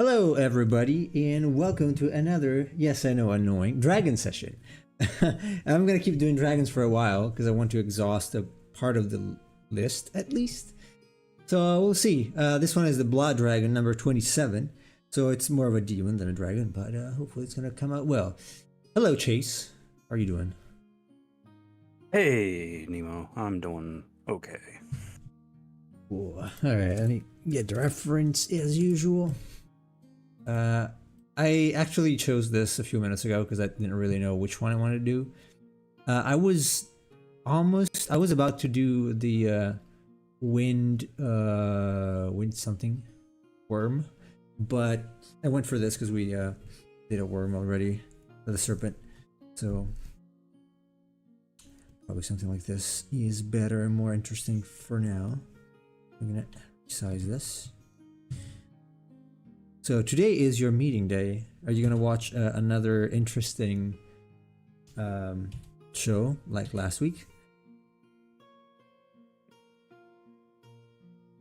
Hello, everybody, and welcome to another, yes, I know, annoying dragon session. I'm gonna keep doing dragons for a while because I want to exhaust a part of the list at least. So we'll see. This one is the Blood Dragon number 27, so it's more of a demon than a dragon, but hopefully it's gonna come out well. Hello, Chase. How are you doing? Hey, Nemo. I'm doing okay. Cool. All right, let me get the reference as usual. I actually chose this a few minutes ago because I didn't really know which one I wanted to do. I was about to do the wind something worm, but I went for this because we did a worm already for the serpent, so probably something like this is better and more interesting for now. I'm gonna resize this. So today is your meeting day. Are you gonna watch another interesting show like last week?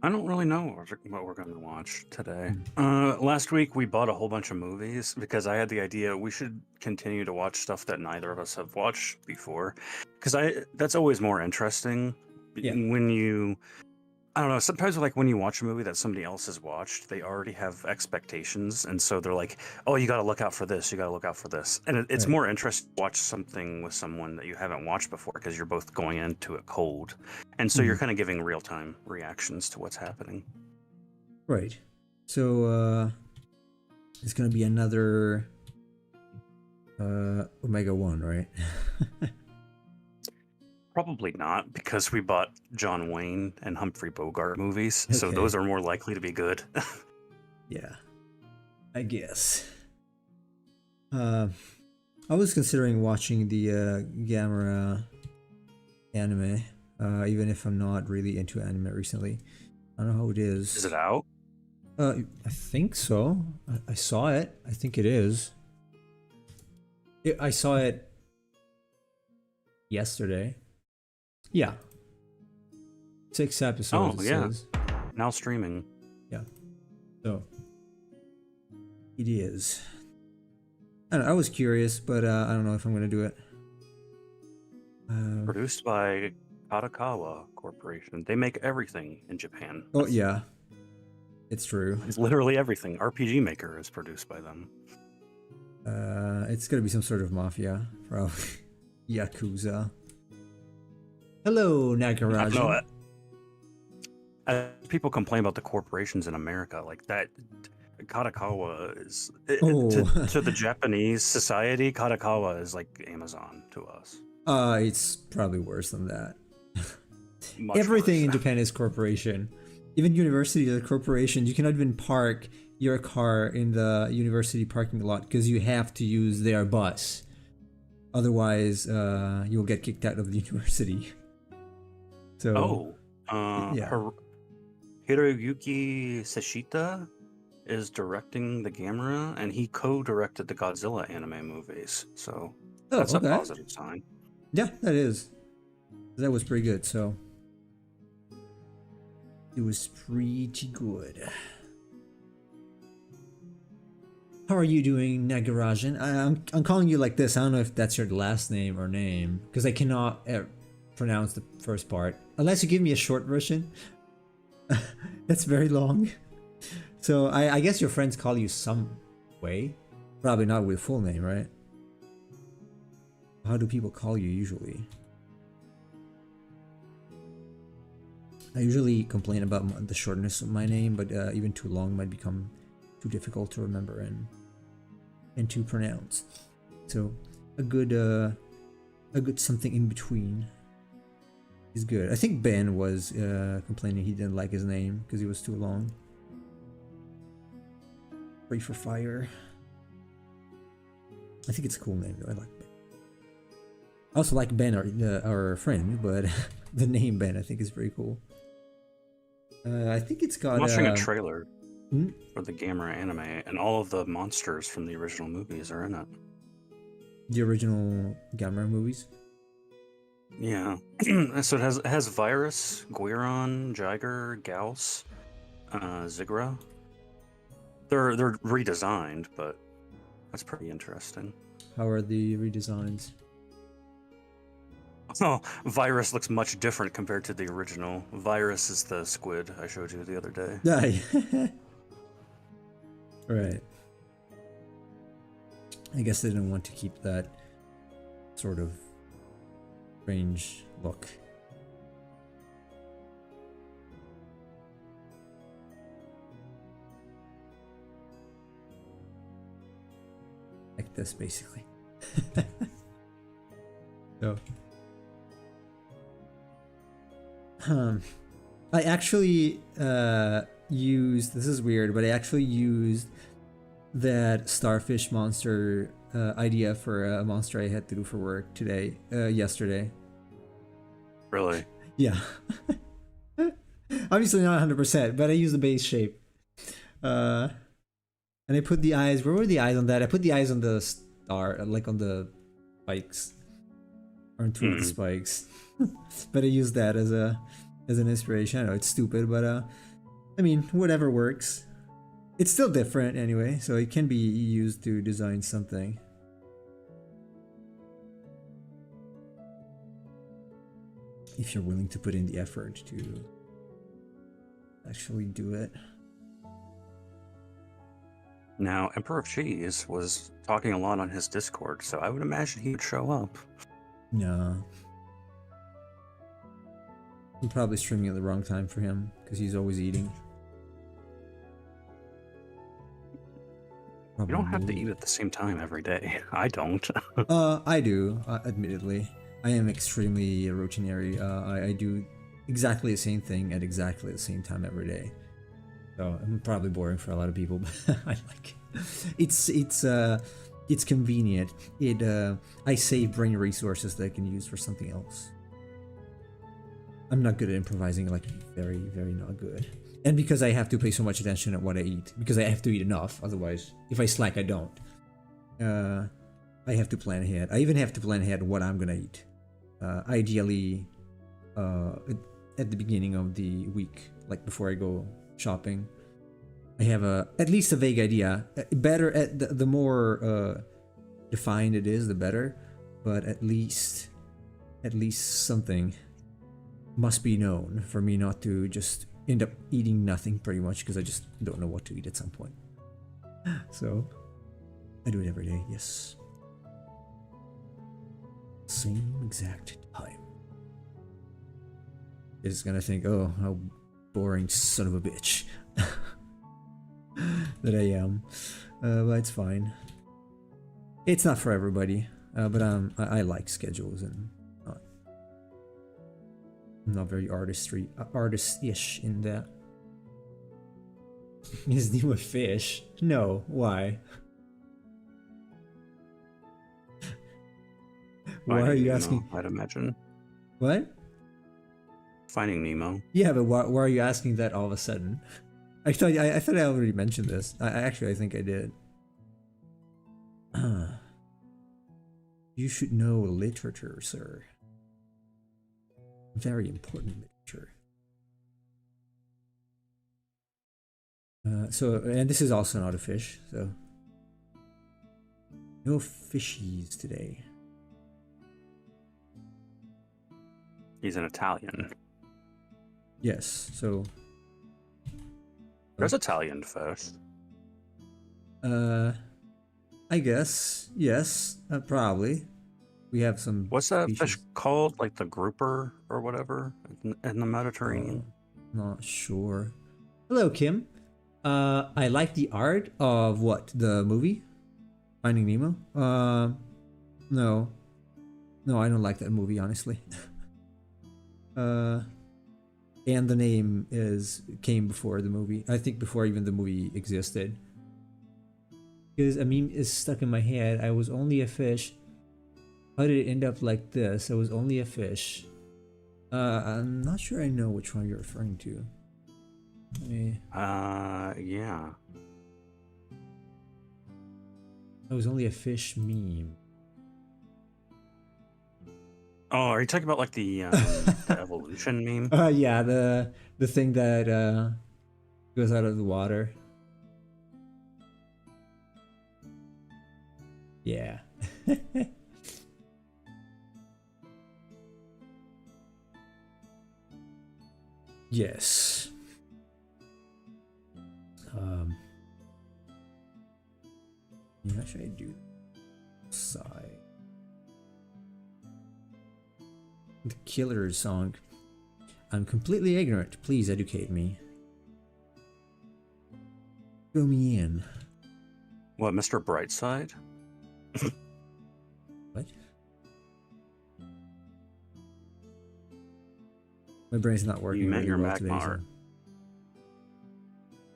I don't really know what we're going to watch today. Last week we bought a whole bunch of movies because I had the idea we should continue to watch stuff that neither of us have watched before. Because that's always more interesting when you... I don't know, sometimes like when you watch a movie that somebody else has watched, they already have expectations, and so they're like, oh, you gotta look out for this, you gotta look out for this. And it's more interesting to watch something with someone that you haven't watched before because you're both going into it cold. And so you're kind of giving real-time reactions to what's happening. Right. So it's gonna be another Omega 1, right? Probably not, because we bought John Wayne and Humphrey Bogart movies, so those are more likely to be good. Yeah, I guess. I was considering watching the Gamera anime, even if I'm not really into anime recently. I don't know how it is. Is it out? I think so. I saw it. I think it is. I saw it yesterday. Yeah. 6 episodes. Oh, yeah. Now streaming. Yeah. So it is. I don't know, I was curious, but I don't know if I'm gonna do it. Produced by Katakawa Corporation. They make everything in Japan. Oh yeah, it's true. It's literally everything. RPG Maker is produced by them. It's gonna be some sort of mafia, probably Yakuza. Hello, Nagaraja. No, people complain about the corporations in America like that. Katakawa is to the Japanese society. Katakawa is like Amazon to us. It's probably worse than that. Everything in Japan is corporation. Even universities are corporations. You cannot even park your car in the university parking lot because you have to use their bus. Otherwise, you'll get kicked out of the university. So, Hiroyuki Seshita is directing the Gamera, and he co-directed the Godzilla anime movies. So that's a positive sign. Yeah, that is. That was pretty good. So it was pretty good. How are you doing, Nagarajan? I'm calling you like this. I don't know if that's your last name or name because I cannot pronounce the first part unless you give me a short version. That's very long. So I guess your friends call you some way. Probably not with full name, right? How do people call you usually? I usually complain about the shortness of my name, but even too long might become too difficult to remember and to pronounce. So a good something in between is good. I think Ben was complaining he didn't like his name because it was too long. Pray for Fire. I think it's a cool name though. I like Ben. I also like Ben, our friend, but the name Ben I think is pretty cool. I think it's got. I'm watching a trailer for the Gamera anime, and all of the monsters from the original movies are in it. The original Gamera movies? Yeah. So it has Virus, Guiron, Jiger, Gauss, Zigra. They're redesigned, but that's pretty interesting. How are the redesigns? Oh, Virus looks much different compared to the original. Virus is the squid I showed you the other day. Yeah. Right. I guess they didn't want to keep that sort of strange look. Like this, basically. So. I actually used, this is weird, but I actually used that starfish monster idea for a monster I had to do for work today, yesterday. Really? Yeah. Obviously not 100%, but I used the base shape. And I put the eyes, where were the eyes on that? I put the eyes on the star, like on the spikes. Or on two of the spikes. But I used that as an inspiration. I know it's stupid, but I mean, whatever works. It's still different anyway, so it can be used to design something. If you're willing to put in the effort to actually do it. Now, Emperor of Cheese was talking a lot on his Discord, so I would imagine he would show up. No. I'm probably streaming at the wrong time for him, because he's always eating. You don't have to eat at the same time every day. I don't. I do, admittedly. I am extremely routinary. I do exactly the same thing at exactly the same time every day. So I'm probably boring for a lot of people, but I like it. It's convenient. I save brain resources that I can use for something else. I'm not good at improvising, like very, very not good. And because I have to pay so much attention at what I eat, because I have to eat enough, otherwise, if I slack, I don't. I have to plan ahead. I even have to plan ahead what I'm gonna eat. Ideally, at the beginning of the week, like before I go shopping, I have at least a vague idea. Better the more defined it is, the better. But at least something must be known for me not to just end up eating nothing pretty much, because I just don't know what to eat at some point. So I do it every day. Yes. Same exact time. Is gonna think, oh, how boring son of a bitch that I am. But it's fine. It's not for everybody. But I like schedules, and I'm not very artist-ish in that. His name a fish? No, why? Why are you asking? I'd imagine. What? Finding Nemo. Yeah, but why are you asking that all of a sudden? I thought I already mentioned this. I think I did. You should know literature, sir. Very important literature. And this is also not a fish, so no fishies today. He's an Italian. Yes, so there's Italian fish. I guess yes, probably. We have some. What's that species. fish called? Like the grouper or whatever in the Mediterranean? Not sure. Hello, Kim. I like the art of what, the movie Finding Nemo. No, I don't like that movie, honestly. And the name came before the movie. I think before even the movie existed. Because a meme is stuck in my head. I was only a fish. How did it end up like this? I was only a fish. I'm not sure I know which one you're referring to. Yeah. I was only a fish meme. Oh, are you talking about like the evolution meme? Yeah, the thing that goes out of the water. Yeah. Yes. What should I do? Side. The Killers song. I'm completely ignorant. Please educate me. Fill me in. What, Mr. Brightside? What? My brain's not working. You meant really your well today, Magmar.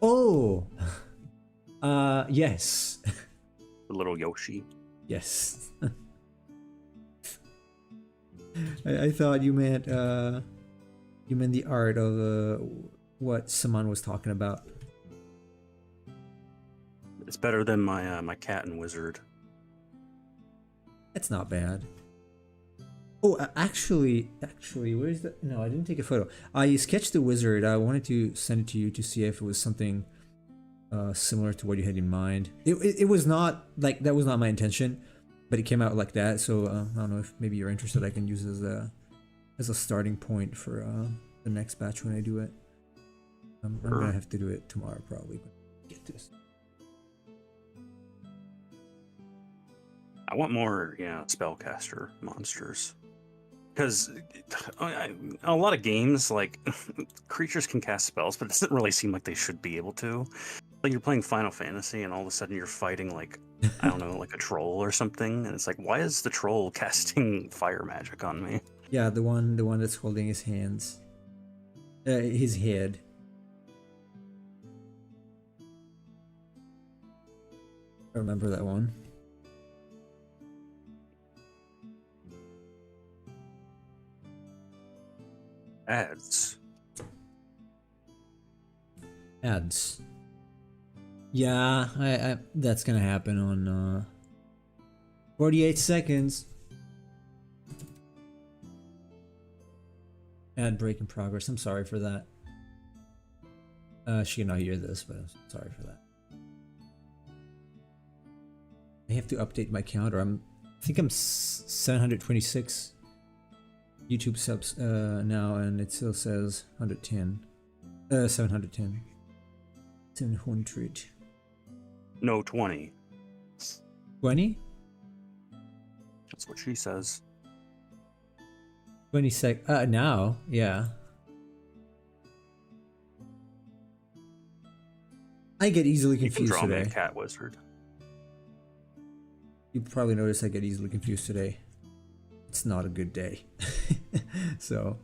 so- Oh! Yes. The little Yoshi. Yes. I thought you meant the art of what Saman was talking about. It's better than my my cat and wizard. That's not bad. Oh, actually, where is that? No, I didn't take a photo. I sketched the wizard. I wanted to send it to you to see if it was something similar to what you had in mind. It was not like that was not my intention, but it came out like that. So I don't know if maybe you're interested. I can use it as a starting point for the next batch when I do it. I'm gonna have to do it tomorrow probably. But get this. I want more, spellcaster monsters. Because a lot of games, like, creatures can cast spells, but it doesn't really seem like they should be able to. Like, you're playing Final Fantasy, and all of a sudden you're fighting, like, I don't know, like a troll or something, and it's like, why is the troll casting fire magic on me? Yeah, the one that's holding his hands, his head. I remember that one. Ads. Yeah, I that's gonna happen on 48 seconds. Ad break in progress. I'm sorry for that. She cannot hear this, but I'm sorry for that. I have to update my counter. I think I'm 726 YouTube subs now, and it still says 110. 710. 700. No, 20. 20? That's what she says. 20 sec. Now, yeah. I get easily You can confused draw me today. a cat wizard. You probably noticed I get easily confused today. It's not a good day. So,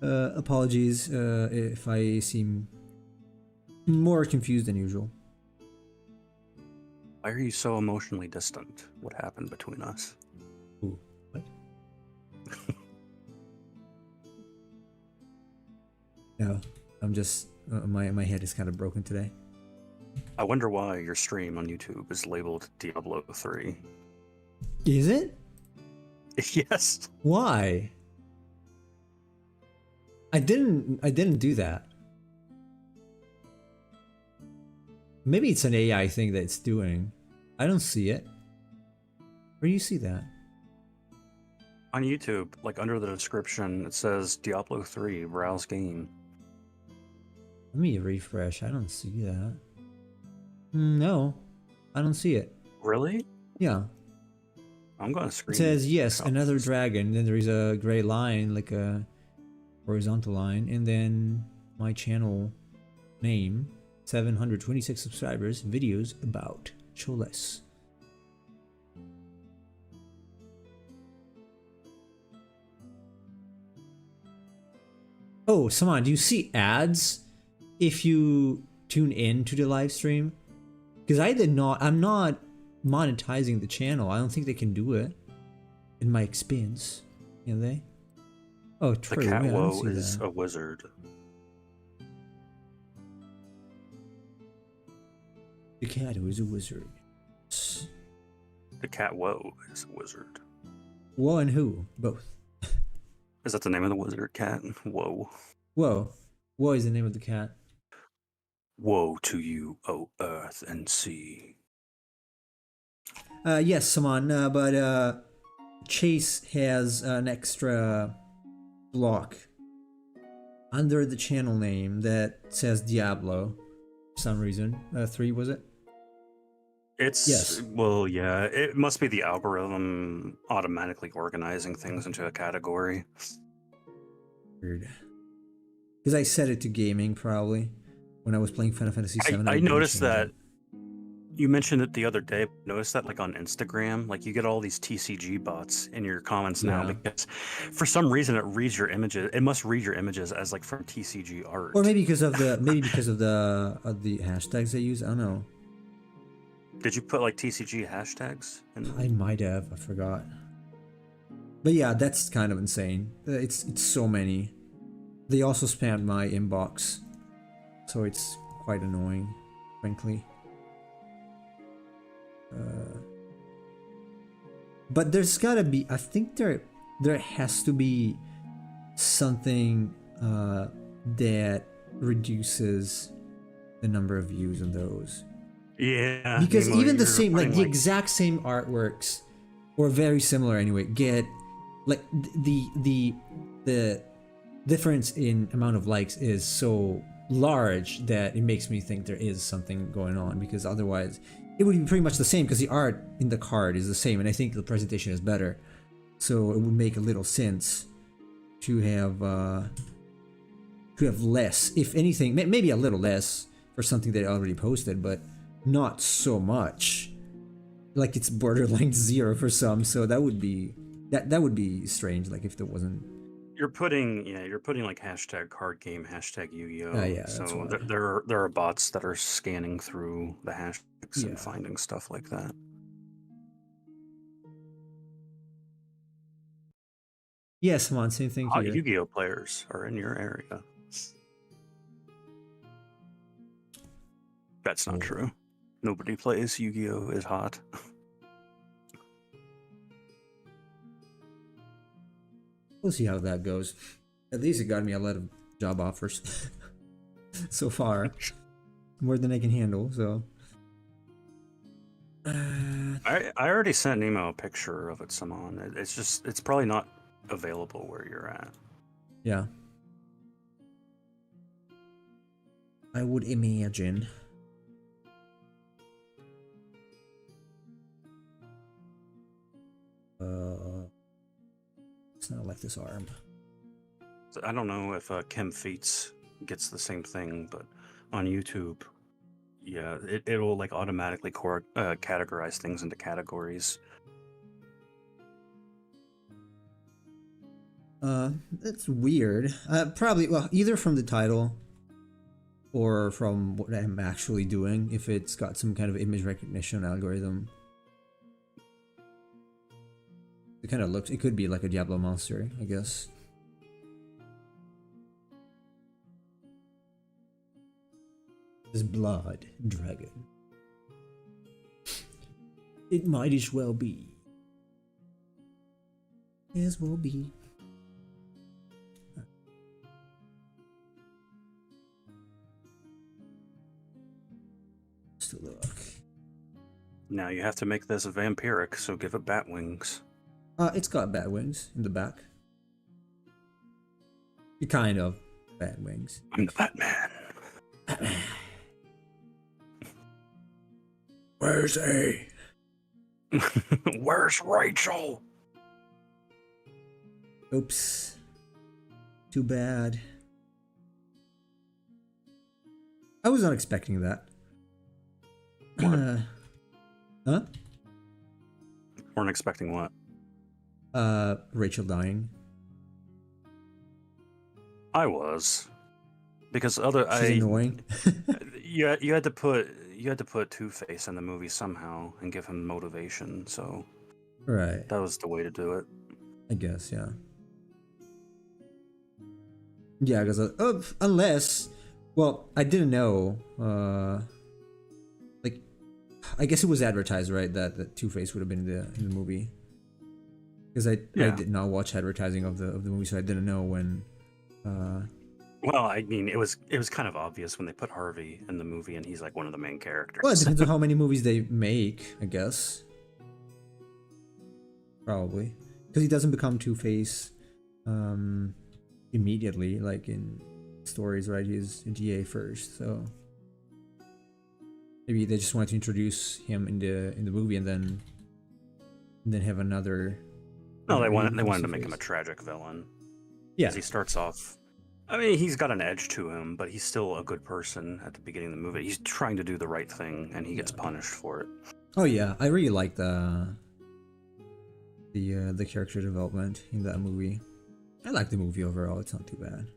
apologies if I seem more confused than usual. Why are you so emotionally distant? What happened between us? Ooh, what? No, I'm just my head is kind of broken today. I wonder why your stream on YouTube is labeled Diablo 3. Is it? Yes. Why? I didn't do that. Maybe it's an AI thing that it's doing. I don't see it. Where do you see that? On YouTube, like under the description, it says Diablo 3 browse game. Let me refresh. I don't see that. No, I don't see it. Really? Yeah. I'm gonna screen. It says yes, shot another this. dragon. Then there is a gray line, like a horizontal line, and then my channel name, 726 subscribers, videos about Choles. Oh, Saman, do you see ads if you tune in to the live stream? Because I'm not monetizing the channel. I don't think they can do it in my expense. Can they? Oh, The true. cat yeah, I don't woe see is that. a wizard. The cat who is a wizard. The cat woe is a wizard. Whoa and who? Both. Is that the name of the wizard cat? Woe. Whoa. Whoa is the name of the cat. Woe to you, O earth and sea. Yes, Saman, but Chase has an extra block under the channel name that says Diablo for some reason. 3, was it? It's Yes. well, yeah. It must be the algorithm automatically organizing things into a category. Weird. Because I set it to gaming probably when I was playing Final Fantasy VII. I didn't noticed change that it. you mentioned it the other day. Noticed that like on Instagram, like you get all these TCG bots in your comments now Yeah. because for some reason it reads your images. It must read your images as like from TCG art. Or maybe because of the hashtags they use. I don't know. Did you put like TCG hashtags? I might have. I forgot. But yeah, that's kind of insane. It's so many. They also spammed my inbox, so it's quite annoying, frankly. But there's gotta be. I think there has to be something that reduces the number of views on those. Yeah, Because Nemo, even the you're same, like putting, the exact same artworks, or very similar anyway, get like the difference in amount of likes is so large that it makes me think there is something going on, because otherwise it would be pretty much the same, because the art in the card is the same and I think the presentation is better, so it would make a little sense to have less, if anything, maybe a little less for something they already posted, but not so much. Like it's borderline 0 for some, so that would be strange. Like if there wasn't. you're putting like hashtag card game, hashtag Yu-Gi-Oh. Yeah, that's So why. there are bots that are scanning through the hashtags Yeah. and finding stuff like that. Yes, come on, same thing Hot here. Yu-Gi-Oh players are in your area. That's not true. Nobody plays Yu-Gi-Oh is hot. We'll see how that goes. At least it got me a lot of job offers so far, more than I can handle. So. I already sent Nemo a picture of it, Simon. It's probably not available where you're at. Yeah. I would imagine. It's not like this arm. I don't know if Kim Feats gets the same thing, but on YouTube, yeah, it will like automatically categorize things into categories. That's weird. Probably, well, either from the title or from what I'm actually doing, if it's got some kind of image recognition algorithm. It kind of looks, it could be like a Diablo monster, I guess. This blood dragon. It might as well be. As well be. Just a look. Now you have to make this a vampiric, so give it bat wings. It's got bat wings in the back. Kind of bat wings. I'm the Batman. Where's A? Where's Rachel? Oops. Too bad. I was not expecting that. Huh? Weren't expecting what? Rachel dying. I was, because She's annoying. you had to put Two-Face in the movie somehow and give him motivation. So Right. that was the way to do it. I guess, yeah. Yeah, because unless, well, I didn't know. Like, I guess it was advertised, right? That Two-Face would have been in the movie. Because I did not watch advertising of the movie, so I didn't know when. Well, I mean, it was kind of obvious when they put Harvey in the movie, and he's like one of the main characters. Well, it depends on how many movies they make, I guess. probably, because he doesn't become Two-Face immediately, like in stories, right? He's a DA first, so maybe they just wanted to introduce him in the movie and then have another. No, they movie wanted to becomes make him a Two-Face. tragic villain. Yeah, Because he starts off. I mean, he's got an edge to him, but he's still a good person at the beginning of the movie. He's trying to do the right thing, and he gets punished for it. oh yeah, I really like the character development in that movie. I like the movie overall. It's not too bad.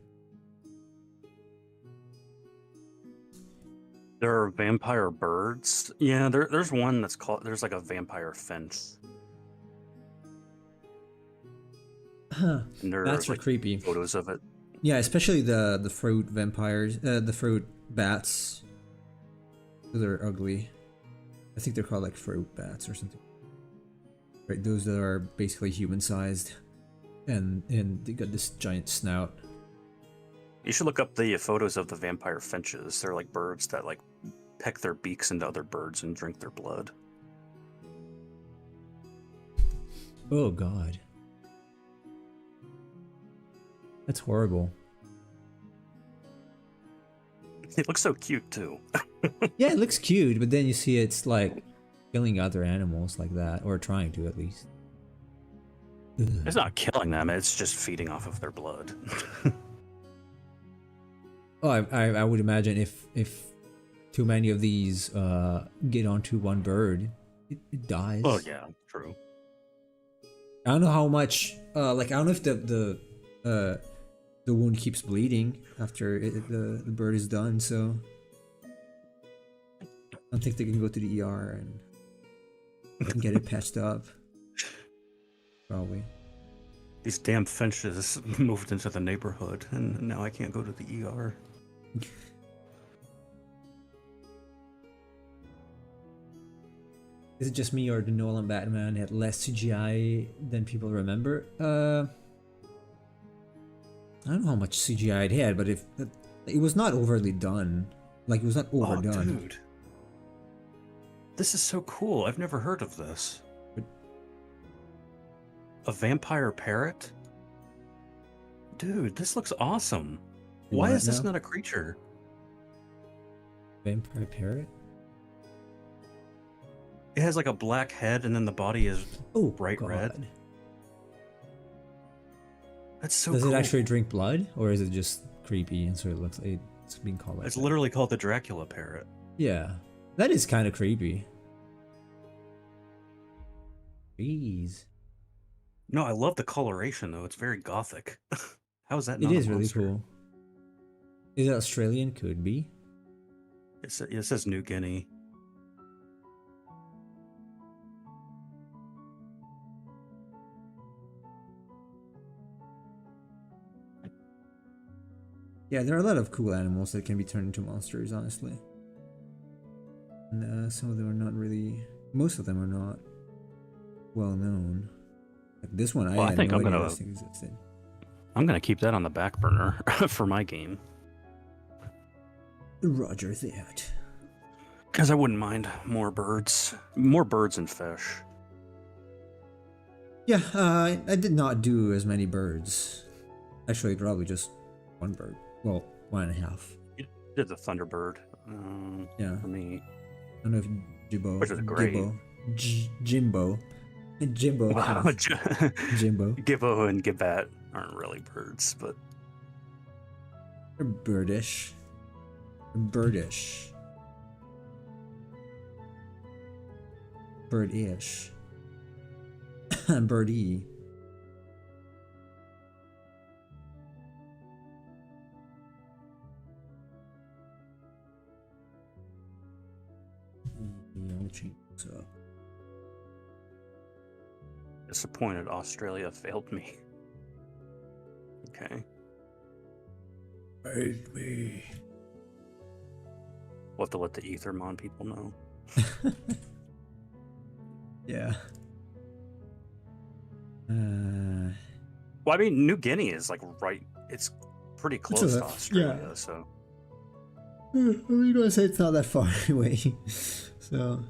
There are vampire birds. Yeah, there's one that's called. There's like a vampire finch. Huh. And there Bats are are like creepy. photos of it. Yeah, especially the fruit vampires, the fruit bats. They're ugly. I think they're called like fruit bats or something. Right, those that are basically human-sized, and they got this giant snout. You should look up the photos of the vampire finches. They're like birds that like peck their beaks into other birds and drink their blood. Oh god, that's horrible. It looks so cute too. Yeah, it looks cute, but then you see it's like killing other animals like that, or trying to at least. Ugh. It's not killing them. It's just feeding off of their blood. Oh, I would imagine if too many of these get onto one bird, it dies. Oh yeah, true. I don't know how much. Like I don't know if the wound keeps bleeding after the bird is done. So I don't think they can go to the ER and get it patched up. Probably. These damn finches moved into the neighborhood, and now I can't go to the ER. Is it just me, or the Nolan Batman had less CGI than people remember? I don't know how much CGI it had, but if it was not overly done, like it was not overdone. Oh, dude. This is so cool. I've never heard of this. A vampire parrot? Dude, this looks awesome. You Why want is it this now? not a creature? Vampire parrot? It has like a black head and then the body is Oh, bright God. red. That's so Does cool. it actually drink blood, or is it just creepy and so it looks like it's being called like It's that? literally called the Dracula parrot. Yeah, that is kind of creepy. Jeez, No, I love the coloration though. It's very gothic. How is that it not a is really monster? cool. Is it Australian? Could be. It says New Guinea. Yeah, there are a lot of cool animals that can be turned into monsters, honestly. And some of them are not really. Most of them are not well known. Like this one, Well, I had think no I'm idea gonna- this thing existed. I'm gonna keep that on the back burner for my game. Roger that. Because I wouldn't mind more birds and fish. Yeah, I did not do as many birds. Actually, probably just one bird. Well, 1.5. Did the Thunderbird Yeah. for me. I don't know if Jimbo. Which is great. Jimbo. Jimbo. Wow, Jimbo. Gibbo and Gibbat aren't really birds, but They're birdish. Birdish. Birdish. Birdie. I'll change this up. disappointed Australia failed me. Okay. Hate me. We'll have to let the Ethermon people know. Yeah. Well, I mean, New Guinea is like right. It's pretty close to Australia, so. I mean, you say it's not that far away. So.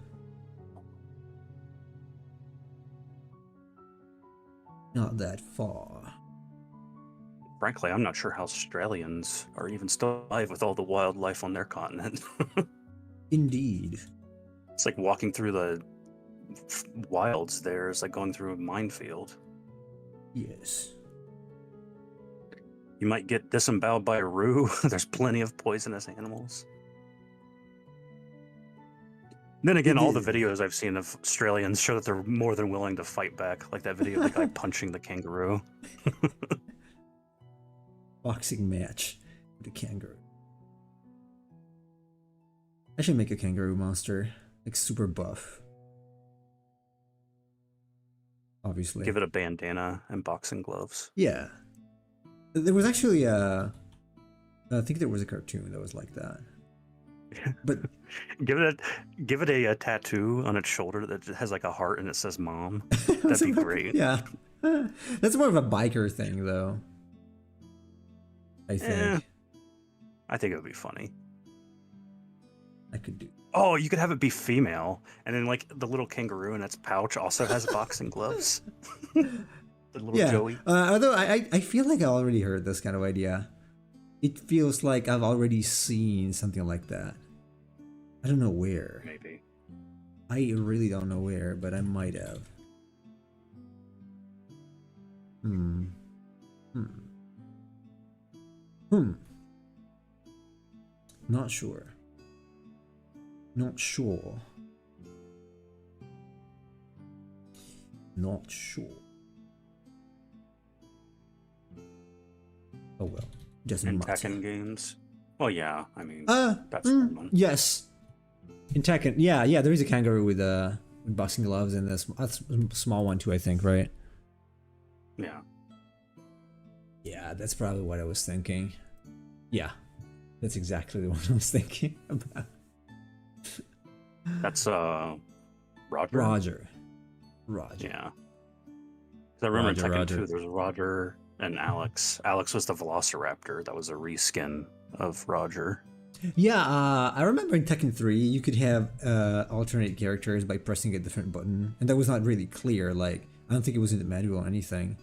Not that far. Frankly, I'm not sure how Australians are even still alive with all the wildlife on their continent. Indeed. It's like walking through the wilds there. It's like going through a minefield. Yes. You might get disemboweled by a roo. There's plenty of poisonous animals. Then again, all the videos I've seen of Australians show that they're more than willing to fight back. Like that video of the guy punching the kangaroo. Boxing match with a kangaroo. I should make a kangaroo monster. Like super buff. Obviously. Give it a bandana and boxing gloves. Yeah. There was actually I think there was a cartoon that was like that. But give it a tattoo on its shoulder that has like a heart and it says "Mom." That'd be great. Yeah. That's more of a biker thing though. I think. I think it would be funny. I could do. Oh, you could have it be female, and then like the little kangaroo in its pouch also has boxing gloves. The little Joey. Although I feel like I already heard this kind of idea. It feels like I've already seen something like that. I don't know where. Maybe. I really don't know where, but I might have. Not sure. Not sure. Not sure. Oh well. Doesn't In matter. Tekken games. Well, yeah. I mean, that's one. Yes. In Tekken, yeah, there is a kangaroo with boxing gloves and a small one too, I think, right? Yeah. Yeah, that's probably what I was thinking. Yeah, that's exactly the one I was thinking about. That's Roger. Roger. Yeah. 'Cause I remember in Tekken 2, there's Roger and Alex. Alex was the Velociraptor. That was a reskin of Roger. Yeah, I remember in Tekken 3, you could have alternate characters by pressing a different button, and that was not really clear. Like, I don't think it was in the manual or anything.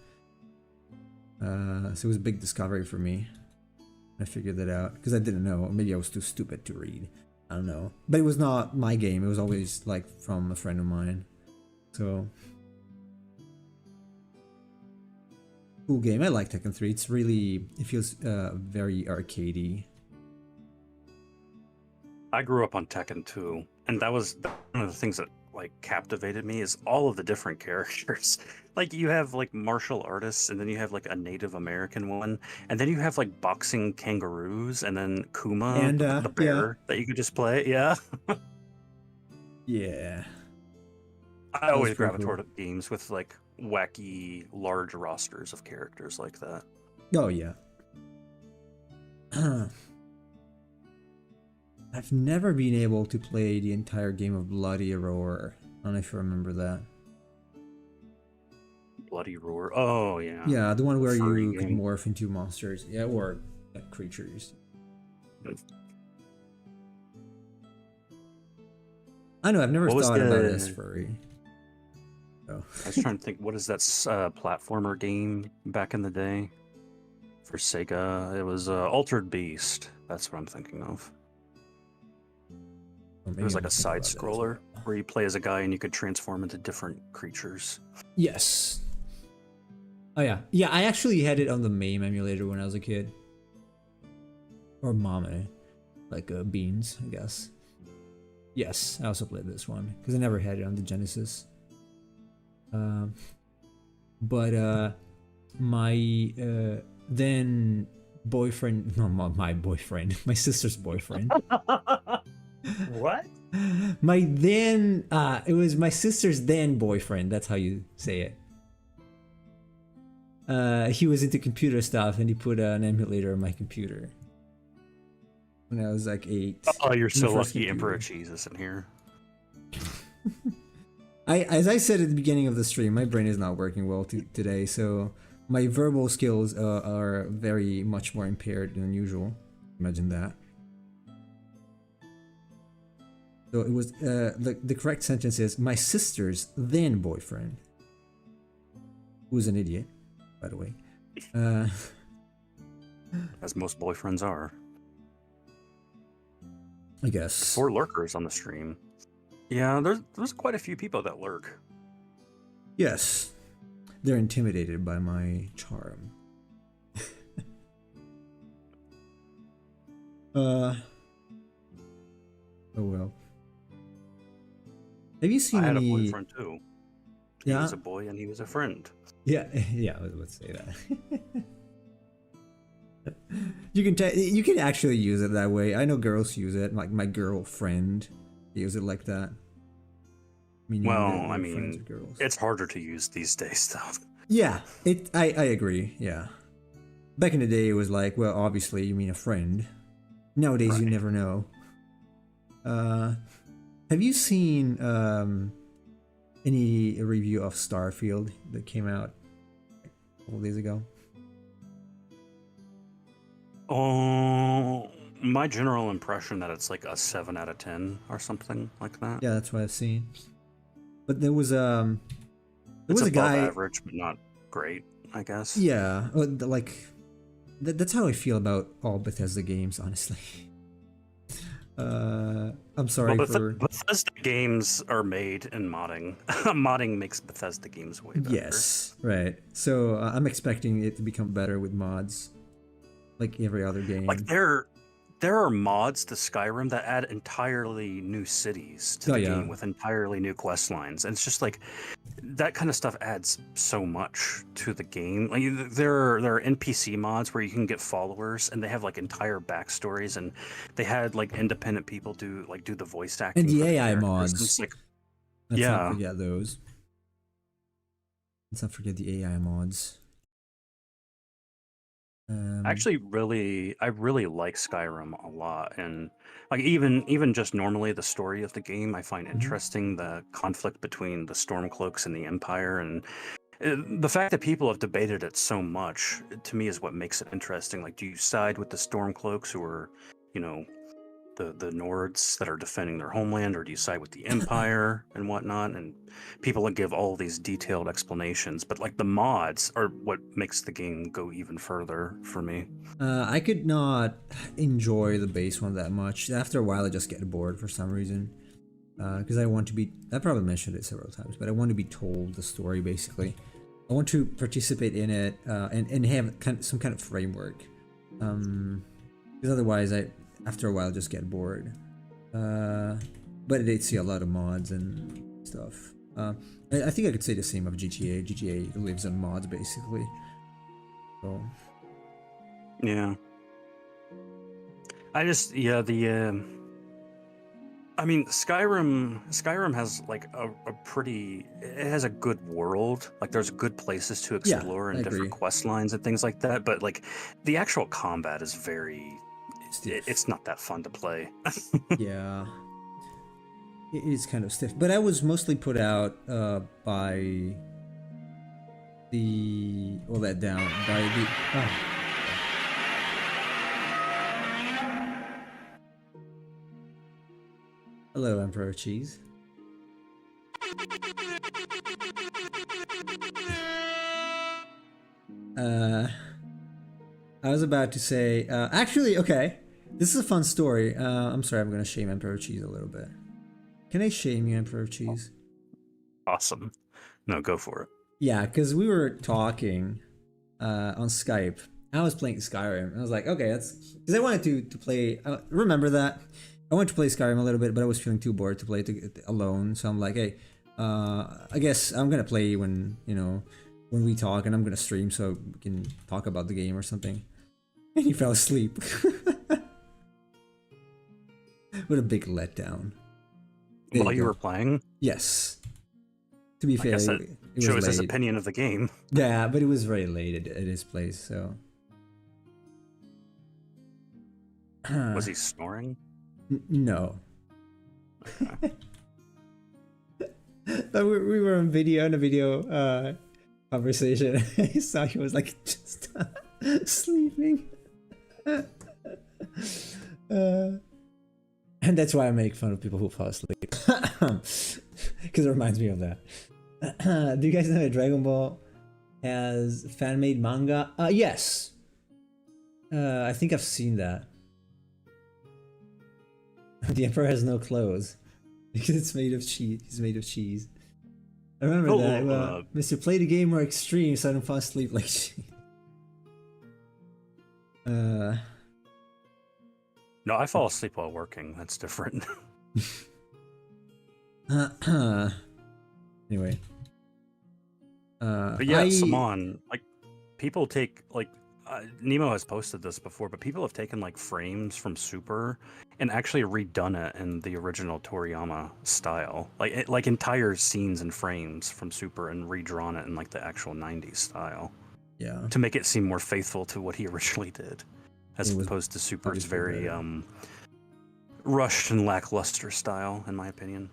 So it was a big discovery for me. I figured that out because I didn't know. Maybe I was too stupid to read. I don't know. But it was not my game. It was always like from a friend of mine. So cool game. I like Tekken 3. It's really, it feels very arcadey. I grew up on Tekken 2, and that was one of the things that like captivated me is all of the different characters. Like you have like martial artists, and then you have like a Native American one, and then you have like boxing kangaroos, and then Kuma, And, the bear that you could just play. Yeah. Yeah. I always pretty gravitate toward games with like wacky, large rosters of characters like that. Oh, yeah. I've never been able to play the entire game of Bloody Roar. I don't know if you remember that. Bloody Roar. Oh, yeah. Yeah, the one where Furry you could game. morph into monsters. Yeah, or creatures. I know, I've never What was thought about it the- as furry. Oh. I was trying to think, what is that platformer game back in the day for Sega? It was Altered Beast. That's what I'm thinking of. Or It maybe was I'm like a thinking about side that as scroller well. where you play as a guy and you could transform into different creatures. Yes. Oh yeah. Yeah, I actually had it on the MAME emulator when I was a kid. Or Mame. Like Beans, I guess. Yes, I also played this one. Because I never had it on the Genesis. But my then boyfriend, no, not my boyfriend, my sister's boyfriend. What? My then, it was my sister's then boyfriend. That's how you say it. He was into computer stuff, and he put an emulator on my computer when I was like 8. Oh, you're so My first lucky, Emperor computer. Cheese isn't here. As I said at the beginning of the stream, my brain is not working well today, so my verbal skills are very much more impaired than usual. Imagine that. So it was the correct sentence is my sister's then boyfriend. who's an idiot, by the way. Uh, As most boyfriends are. I guess. 4 lurkers on the stream. Yeah, there's quite a few people that lurk. Yes. They're intimidated by my charm. Oh well. Have you seen I had any... a boyfriend too. He Yeah? was a boy and he was a friend. Yeah, yeah, I was about to say that. You can actually use it that way. I know girls use it, like my girlfriend use it like that. Meaning Well, that I they're friends mean, with girls. it's harder to use these days, though. Yeah, I agree. Yeah, back in the day, it was like, well, obviously you mean a friend. Nowadays, you Right. never know. Have you seen any review of Starfield that came out a couple days ago? Oh, my general impression that it's like a 7 out of 10 or something like that. Yeah, that's what I've seen. But there was there It's was a above guy. average, but not great, I guess. Yeah, like that's how I feel about all Bethesda games, honestly. I'm sorry Well, for... Bethesda games are made in modding. Modding makes Bethesda games way better. Yes, right. So I'm expecting it to become better with mods, like every other game. Like there are mods to Skyrim that add entirely new cities to Oh, the yeah. game with entirely new quest lines. And it's just like that kind of stuff adds so much to the game. Like there are NPC mods where you can get followers and they have like entire backstories, and they had like independent people do the voice acting. And the for AI characters. mods. It's like, Let's yeah. not forget those. Let's not forget the AI mods. I really like Skyrim a lot, and like even just normally the story of the game I find interesting, the conflict between the Stormcloaks and the Empire, and the fact that people have debated it so much to me is what makes it interesting. Like, do you side with the Stormcloaks, who are, you know, the Nords that are defending their homeland, or do you side with the Empire and whatnot? And people give all these detailed explanations, but like the mods are what makes the game go even further for me. I could not enjoy the base one that much. After a while, I just get bored for some reason. Because I want to be... I probably mentioned it several times, but I want to be told the story, basically. I want to participate in it and have some kind of framework. Because otherwise, after a while, just get bored. But I did see a lot of mods and stuff. I think I could say the same of GTA. GTA lives on mods, basically. So... Yeah. I just, yeah, I mean, Skyrim has like a pretty, it has a good world. Like there's good places to explore and different quest lines and things like that. But like the actual combat is very, it's not that fun to play. Yeah. It is kind of stiff. But I was mostly put out by the, or let down by the, Hello, Emperor Cheese. I was about to say, actually, okay, this is a fun story. I'm sorry, I'm gonna shame Emperor Cheese a little bit. Can I shame you, Emperor Cheese? Awesome. No, go for it. Yeah, because we were talking on Skype. I was playing Skyrim. I was like, okay, that's because I wanted to play. Remember that I wanted to play Skyrim a little bit, but I was feeling too bored to play it alone. So I'm like, hey, I guess I'm gonna play when when we talk, and I'm gonna stream so we can talk about the game or something. And he fell asleep. What a big letdown. There While you go. were playing? Yes. To be fair, it was shows his late. opinion of the game. Yeah, but it was very late at his place, so. Was he snoring? No. But we were on video, in a video conversation. I saw he was like just sleeping. And that's why I make fun of people who fall asleep. Because it reminds me of that. Do you guys know that Dragon Ball has fan-made manga. Yes. I think I've seen that. The Emperor has no clothes because it's made of cheese. He's made of cheese. I remember that. Mr. Play the game more extreme, so I don't fall asleep like cheese. No, I fall asleep while working. That's different. Anyway. But yeah, Saman, like, people take, like, Nemo has posted this before, but people have taken, like, frames from Super and actually redone it in the original Toriyama style. Like entire scenes and frames from Super and redrawn it in, like, the actual 90s style. Yeah. To make it seem more faithful to what he originally did. As opposed to Super's very rushed and lackluster style, in my opinion.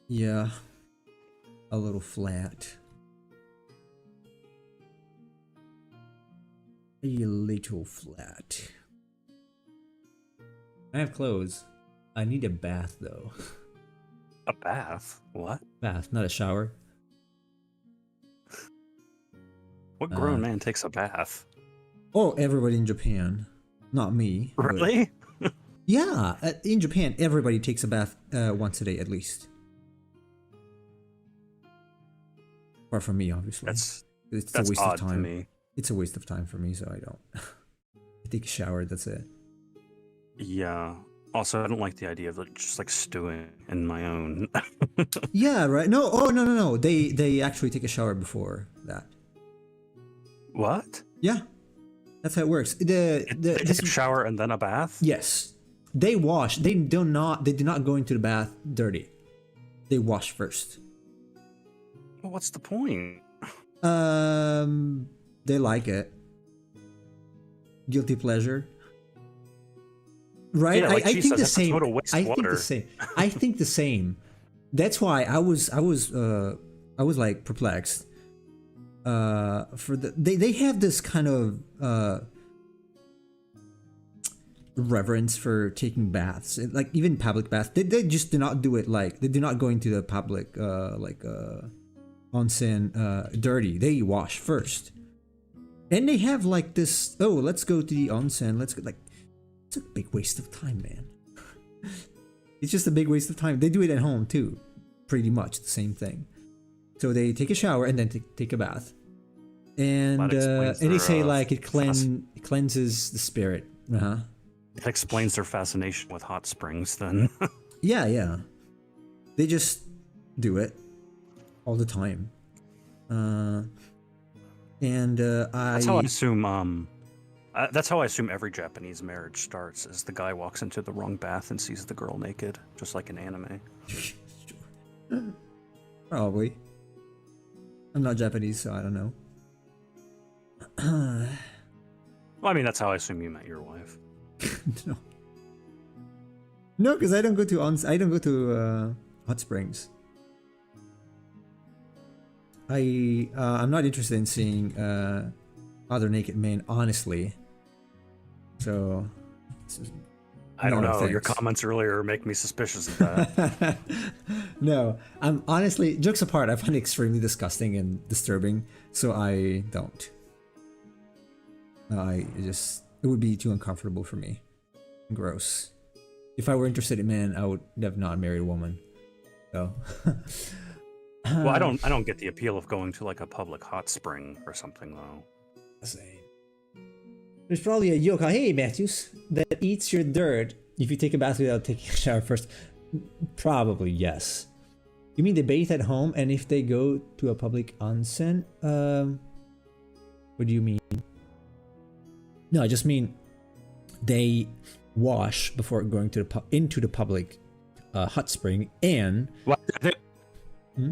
Yeah. A little flat. A little flat. I have clothes. I need a bath though. A bath? What? Bath, not a shower. What grown man takes a bath? Oh, everybody in Japan. Not me. Really? Yeah, in Japan, everybody takes a bath once a day at least. Apart from me, obviously. It's a waste odd of time. to me. It's a waste of time for me, so I don't. I take a shower, that's it. Yeah. Also, I don't like the idea of just like stewing in my own. Yeah, right. No, oh no. They actually take a shower before that. What? Yeah. That's how it works. They take a shower and then a bath? Yes. They wash. They do not go into the bath dirty. They wash first. Well, what's the point? They like it. Guilty pleasure. Right? Yeah, like I think the same. I think the same. I think the same. That's why I was like perplexed. For they have this kind of reverence for taking baths, like even public baths. They just do not do it, like they do not go into the public onsen dirty. They wash first, and they have like this. Oh, let's go to the onsen. Let's go. Like, it's a big waste of time, man. It's just a big waste of time. They do it at home too, pretty much the same thing. So they take a shower and then take a bath, and they say like it cleanses the spirit. It explains their fascination with hot springs, then. Yeah. They just do it all the time, That's how I assume. That's how I assume every Japanese marriage starts: is the guy walks into the wrong bath and sees the girl naked, just like in anime. Probably. I'm not Japanese, so I don't know. Well, I mean, that's how I assume you met your wife. No, because I don't go to hot springs. I'm not interested in seeing other naked men, honestly. So I don't know. Thanks. Your comments earlier make me suspicious of that. No, I'm honestly, jokes apart, I find it extremely disgusting and disturbing, so I don't. It would be too uncomfortable for me. Gross. If I were interested in men, I would have not married a woman. So. Well, I don't get the appeal of going to like a public hot spring or something though. Same. There's probably a yokai, Matthews, that eats your dirt if you take a bath without taking a shower first. Probably, yes. You mean they bathe at home, and if they go to a public onsen? What do you mean? No, I just mean they wash before going to into the public hot spring, and... Well,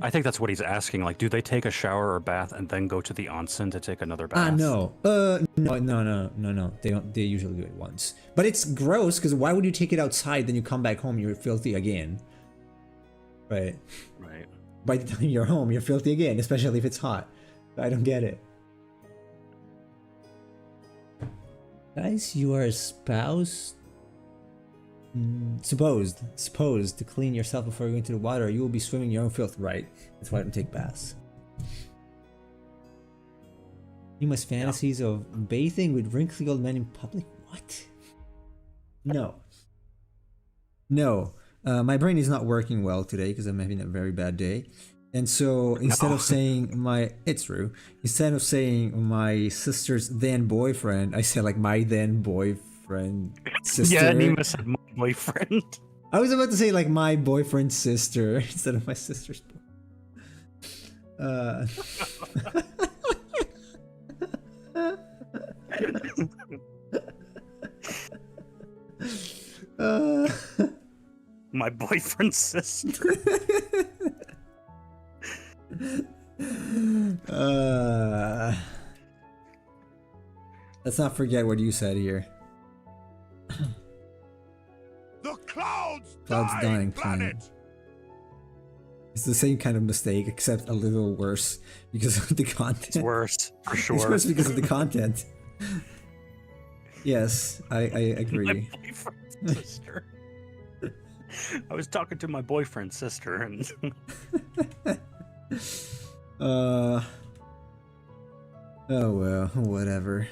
I think that's what he's asking. Like, do they take a shower or bath and then go to the onsen to take another bath? No. No. They don't. They usually do it once. But it's gross because why would you take it outside? Then you come back home, you're filthy again. Right. By the time you're home, you're filthy again, especially if it's hot. I don't get it. Guys, you are espoused. Supposed to clean yourself before going to the water. You will be swimming your own filth, right? That's why I don't take baths. Numerous fantasies of bathing with wrinkly old men in public. What? No. No. My brain is not working well today because I'm having a very bad day. And so instead of saying it's true. Instead of saying my sister's then boyfriend, I say like my then boyfriend sister. Yeah, Nima said my boyfriend. I was about to say like my boyfriend's sister instead of my sister's boy. My boyfriend's sister. Let's not forget what you said here. The clouds Dying Planet. It's the same kind of mistake, except a little worse because of the content. It's worse, for sure. It's worse because of the content. Yes, I agree. My boyfriend's sister. I was talking to my boyfriend's sister, and oh well, whatever.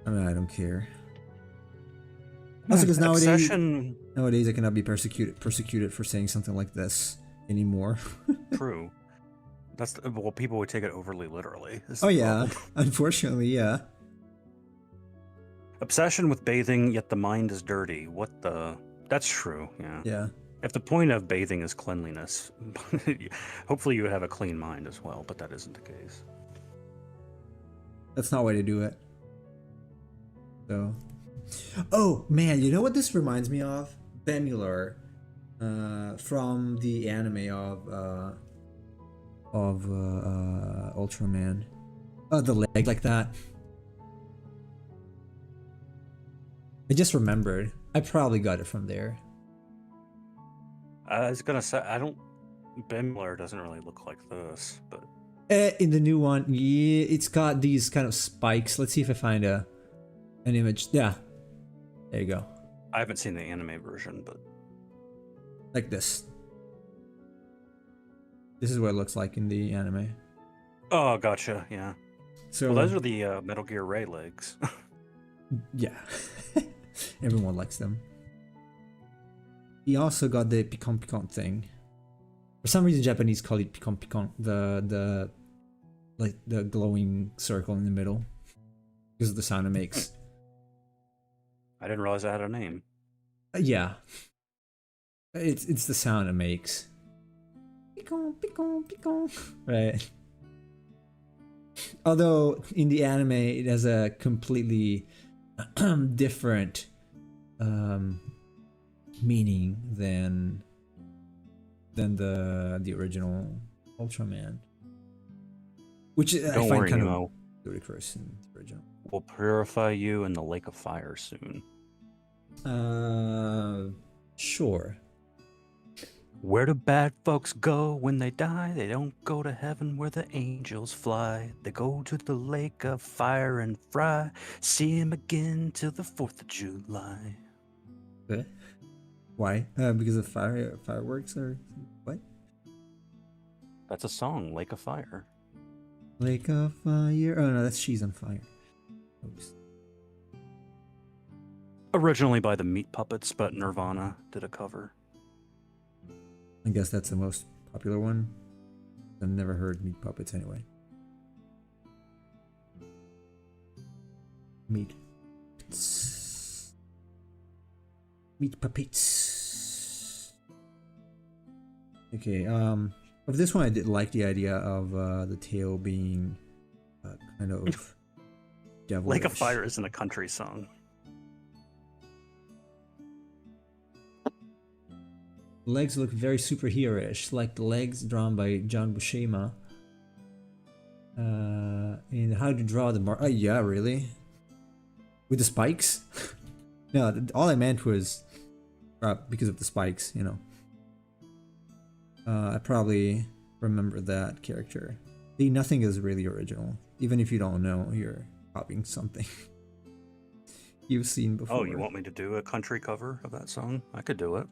I mean, I don't care. Also, because nowadays I cannot be persecuted for saying something like this anymore. True. Well, people would take it overly literally. Oh yeah, unfortunately, yeah. Obsession with bathing, yet the mind is dirty. What the? That's true. Yeah. Yeah. If the point of bathing is cleanliness, hopefully you would have a clean mind as well, but that isn't the case. That's not the way to do it. So. Oh man, you know what this reminds me of? Bemulor, from the anime of Ultraman. The leg like that. I just remembered. I probably got it from there. I was gonna say Bemler doesn't really look like this, but In the new one, yeah, it's got these kind of spikes. Let's see if I find an image. Yeah, there you go. I haven't seen the anime version, but Like this. This is what it looks like in the anime. oh, gotcha. Yeah. So Well, those are the Metal Gear Ray legs. yeah, everyone likes them. He also got the Picon Picon thing. For some reason, Japanese call it Picon Picon. The like the glowing circle in the middle because of the sound it makes. I didn't realize I had a name. Yeah, it's the sound it makes. Picon Picon Picon. Right. Although in the anime it has a completely different meaning than the original Ultraman, which I Don't find worry, kind Nemo. of ludicrous in the original. We'll purify you in the lake of fire soon. Sure. Where do bad folks go when they die? They don't go to heaven where the angels fly. They go to the lake of fire and fry. See him again till the 4th of July. Okay. Why? Because of fireworks or what? That's a song, Lake of Fire. Lake of Fire. Oh no, that's She's on Fire. Oops. Originally by the Meat Puppets, but Nirvana did a cover. I guess that's the most popular one. I've never heard Meat Puppets anyway. Meat Puppets. Okay, of this one I did like the idea of the tail being kind of devilish. Lake of Fire isn't a country song. Legs look very superhero-ish, like the legs drawn by John Buscema. And how to draw the mark? Oh yeah, really? With the spikes? No, all I meant was because of the spikes, you know. I probably remember that character. See, nothing is really original. Even if you don't know, you're copying something you've seen before. Oh, you want me to do a country cover of that song? I could do it.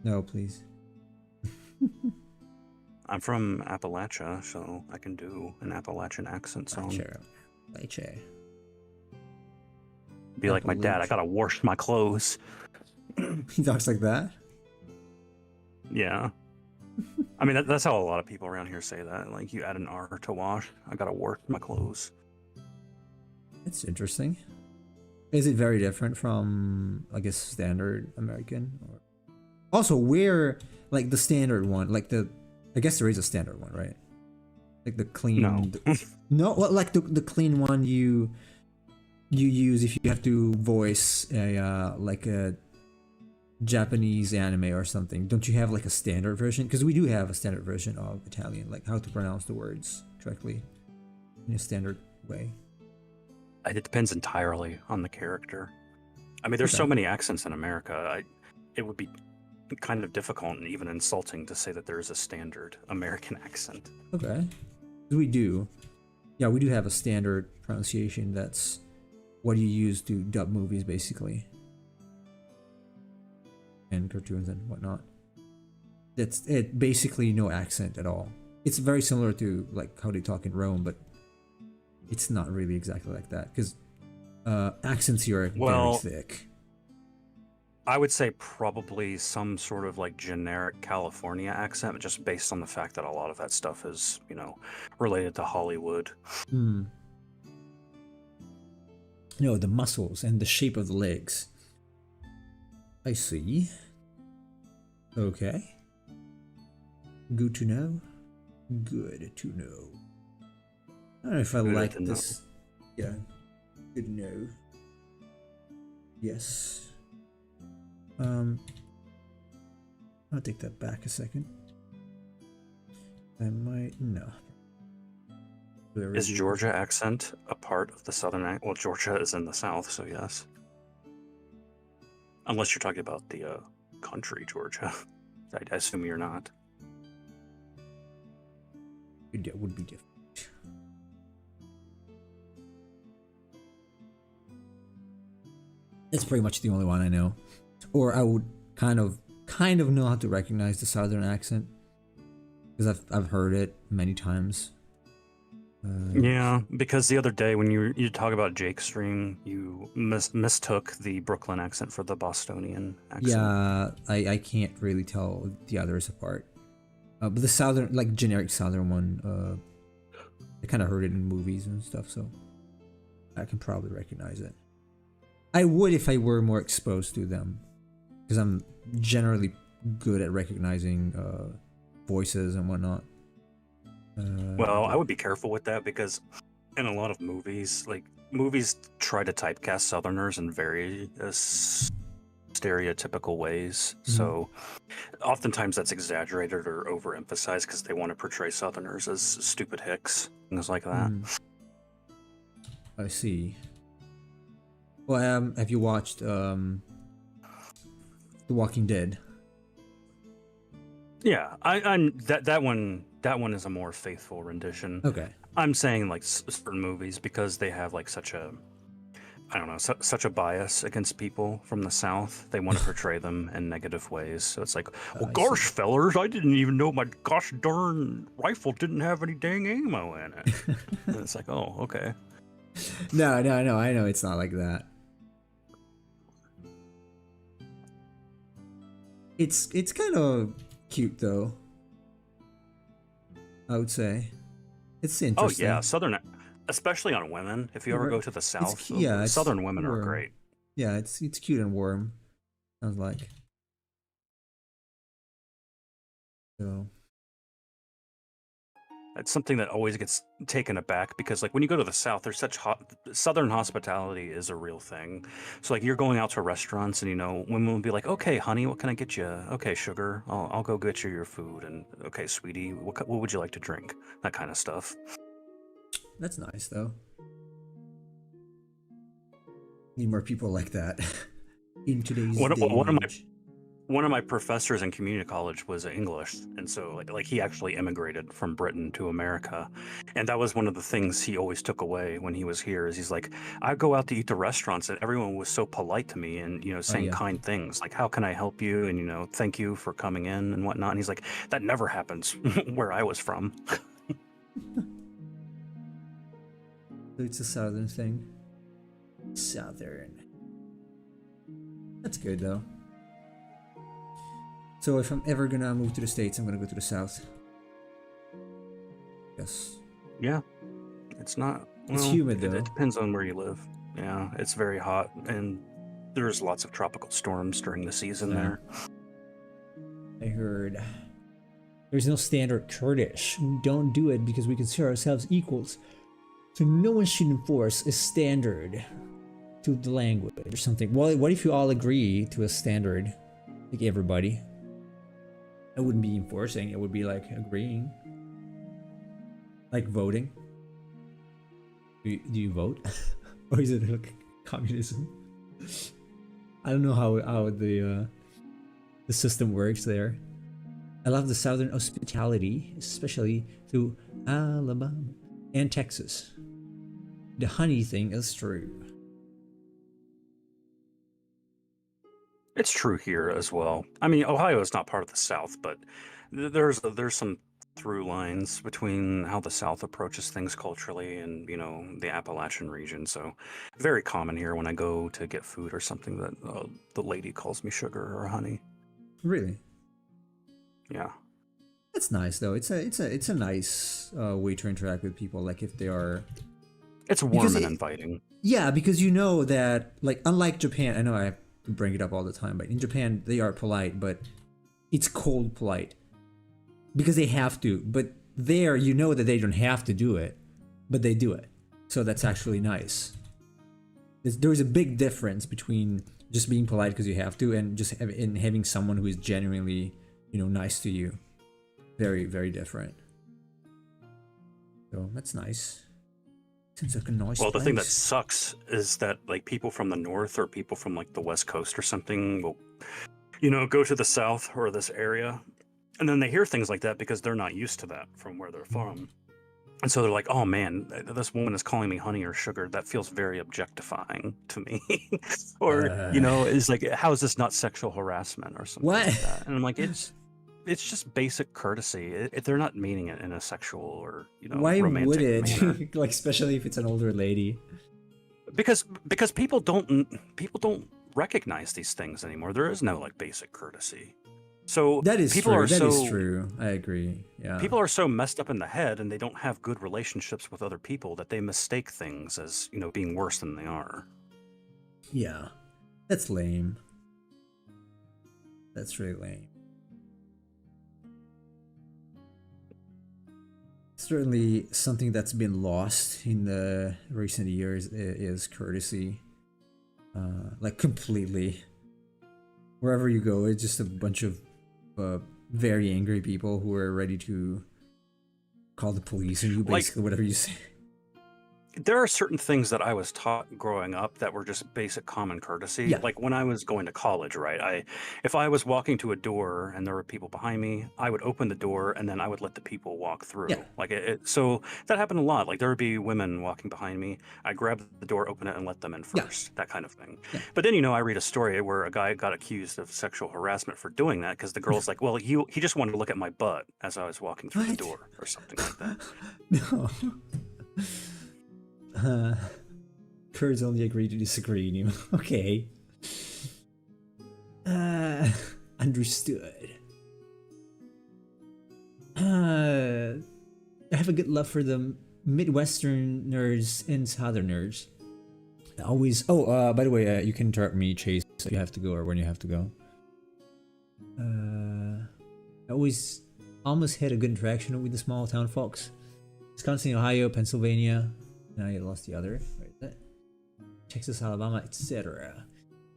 No, please. I'm from Appalachia, so I can do an Appalachian accent song. Appalachia. Be like my dad, I gotta wash my clothes. He talks like that? Yeah. I mean, that's how a lot of people around here say that. Like, you add an R to wash, I gotta wash my clothes. It's interesting. Is it very different from, I guess, standard American? Or... Also, where, like, the standard one, like I guess there is a standard one, right? Like the clean... No. No, well, like the clean one you use if you have to voice a, like a Japanese anime or something. Don't you have, like, a standard version? Because we do have a standard version of Italian, like how to pronounce the words correctly in a standard way. It depends entirely on the character. I mean, there's so many accents in America. It would be kind of difficult and even insulting to say that there is a standard American accent. Okay. We do. Yeah, we do have a standard pronunciation. That's what you use to dub movies, basically. And cartoons and whatnot. That's it. Basically no accent at all. It's very similar to, like, how they talk in Rome, but it's not really exactly like that, because accents here are very thick. I would say probably some sort of, like, generic California accent, just based on the fact that a lot of that stuff is, you know, related to Hollywood. No, the muscles and the shape of the legs. I see. Okay. Good to know. Good to know. I don't know if I like this. Yeah. Good to know. Yes. I'll take that back a second. I might... No. Is Georgia accent a part of the southern accent? Well, Georgia is in the south, so yes. Unless you're talking about the country Georgia. I assume you're not. It would be different. It's pretty much the only one I know. Or I would kind of know how to recognize the southern accent, because I've heard it many times. Yeah, because the other day when you talk about Jake Stream, you mistook the Brooklyn accent for the Bostonian accent. Yeah, I can't really tell the others apart. But the southern, like, generic southern one, I kind of heard it in movies and stuff, so I can probably recognize it. I would if I were more exposed to them, because I'm generally good at recognizing voices and whatnot. Well, I would be careful with that, because in a lot of movies, like, movies try to typecast Southerners in very stereotypical ways. So oftentimes that's exaggerated or overemphasized because they want to portray Southerners as stupid hicks, things like that. I see. Well, have you watched The Walking Dead? Yeah, I'm that one is a more faithful rendition. Okay. I'm saying, like, certain movies, because they have, like, such a, I don't know, such a bias against people from the South. They want to portray them in negative ways. So it's like, well, gosh, fellers, I didn't even know my gosh darn rifle didn't have any dang ammo in it. And it's like, oh, okay. No, I know it's not like that. It's kind of cute, though, I would say. It's interesting. Oh yeah, Southern, especially on women. If you ever go to the South, Southern women are great. Yeah, it's cute and warm. Sounds like. So. It's something that always gets taken aback, because, like, when you go to the South, there's such Southern hospitality is a real thing. So, like, you're going out to restaurants, and, you know, women will be like, "Okay, honey, what can I get you? Okay, sugar, I'll go get you your food." And, "Okay, sweetie, what would you like to drink?" That kind of stuff. That's nice, though. Need more people like that in today's day and age. one of my professors in community college was English, and so like he actually immigrated from Britain to America, and that was one of the things he always took away when he was here. Is he's like, I go out to eat to restaurants, and everyone was so polite to me, and Oh saying yeah. kind things like, "How can I help you?" and "Thank you for coming in" and whatnot. And he's like, that never happens where I was from. So it's a southern thing. Southern. That's good though. So if I'm ever gonna move to the States, I'm gonna go to the South. Yes. Yeah, it's not. It's Well, humid, it though. depends on where you live. Yeah, it's very hot, and there's lots of tropical storms during the season Yeah. there. I heard. There's no standard Kurdish. We don't do it because we consider ourselves equals. So no one should enforce a standard to the language or something. Well, what if you all agree to a standard? Like everybody. It wouldn't be enforcing, it would be like agreeing. Like voting. Do you vote? Or is it like communism? I don't know how the system works there. I love the southern hospitality, especially to Alabama and Texas. The honey thing is true. It's true here as well. I mean, Ohio is not part of the South, but there's some through lines between how the South approaches things culturally and the Appalachian region. So very common here when I go to get food or something that the lady calls me sugar or honey. Really? Yeah. That's nice though. It's a nice way to interact with people. Like if they are, It's warm Because and it- inviting. yeah, because you know that like unlike Japan, I know I bring it up all the time, but in Japan they are polite, but it's cold polite because they have to. But there, you know that they don't have to do it, but they do it. So that's actually nice. There's a big difference between just being polite because you have to and just having someone who is genuinely, nice to you. Very, very different. So that's nice. Seems like a nice Well, the thing that place. sucks is that like people from the north or people from like the west coast or something will, go to the south or this area, and then they hear things like that because they're not used to that from where they're from, and so they're like, "Oh man, this woman is calling me honey or sugar. That feels very objectifying to me," or it's like, "How is this not sexual harassment or something What? like that?" And I'm like, It's just basic courtesy. They're not meaning it in a sexual or Why romantic would it? manner. Like especially if it's an older lady. Because people don't recognize these things anymore. There is no like basic courtesy. So That is people true. are That is so true. I agree. Yeah. people are so messed up in the head, and they don't have good relationships with other people that they mistake things as being worse than they are. Yeah. That's lame. That's really lame. Certainly something that's been lost in the recent years is courtesy. Like completely. Wherever you go, it's just a bunch of very angry people who are ready to call the police on you, Like- basically, whatever you say. There are certain things that I was taught growing up that were just basic common courtesy. Yeah. Like when I was going to college, right? If I was walking to a door and there were people behind me, I would open the door and then I would let the people walk through. Yeah. Like so that happened a lot. Like there would be women walking behind me. I grab the door, open it, and let them in Yeah. first. That kind of thing. Yeah. But then I read a story where a guy got accused of sexual harassment for doing that because the girl's like, well, he just wanted to look at my butt as I was walking through the What? door or something like that. No. Kurds only agree to disagree, Nemo. Okay. Understood. I have a good love for the Midwesterners and Southerners. Always. Oh, by the way, you can interrupt me, Chase, if you have to go or when you have to go. I always almost had a good interaction with the small town folks. Wisconsin, Ohio, Pennsylvania. Now I lost the other. Where is that? Texas, Alabama, etc.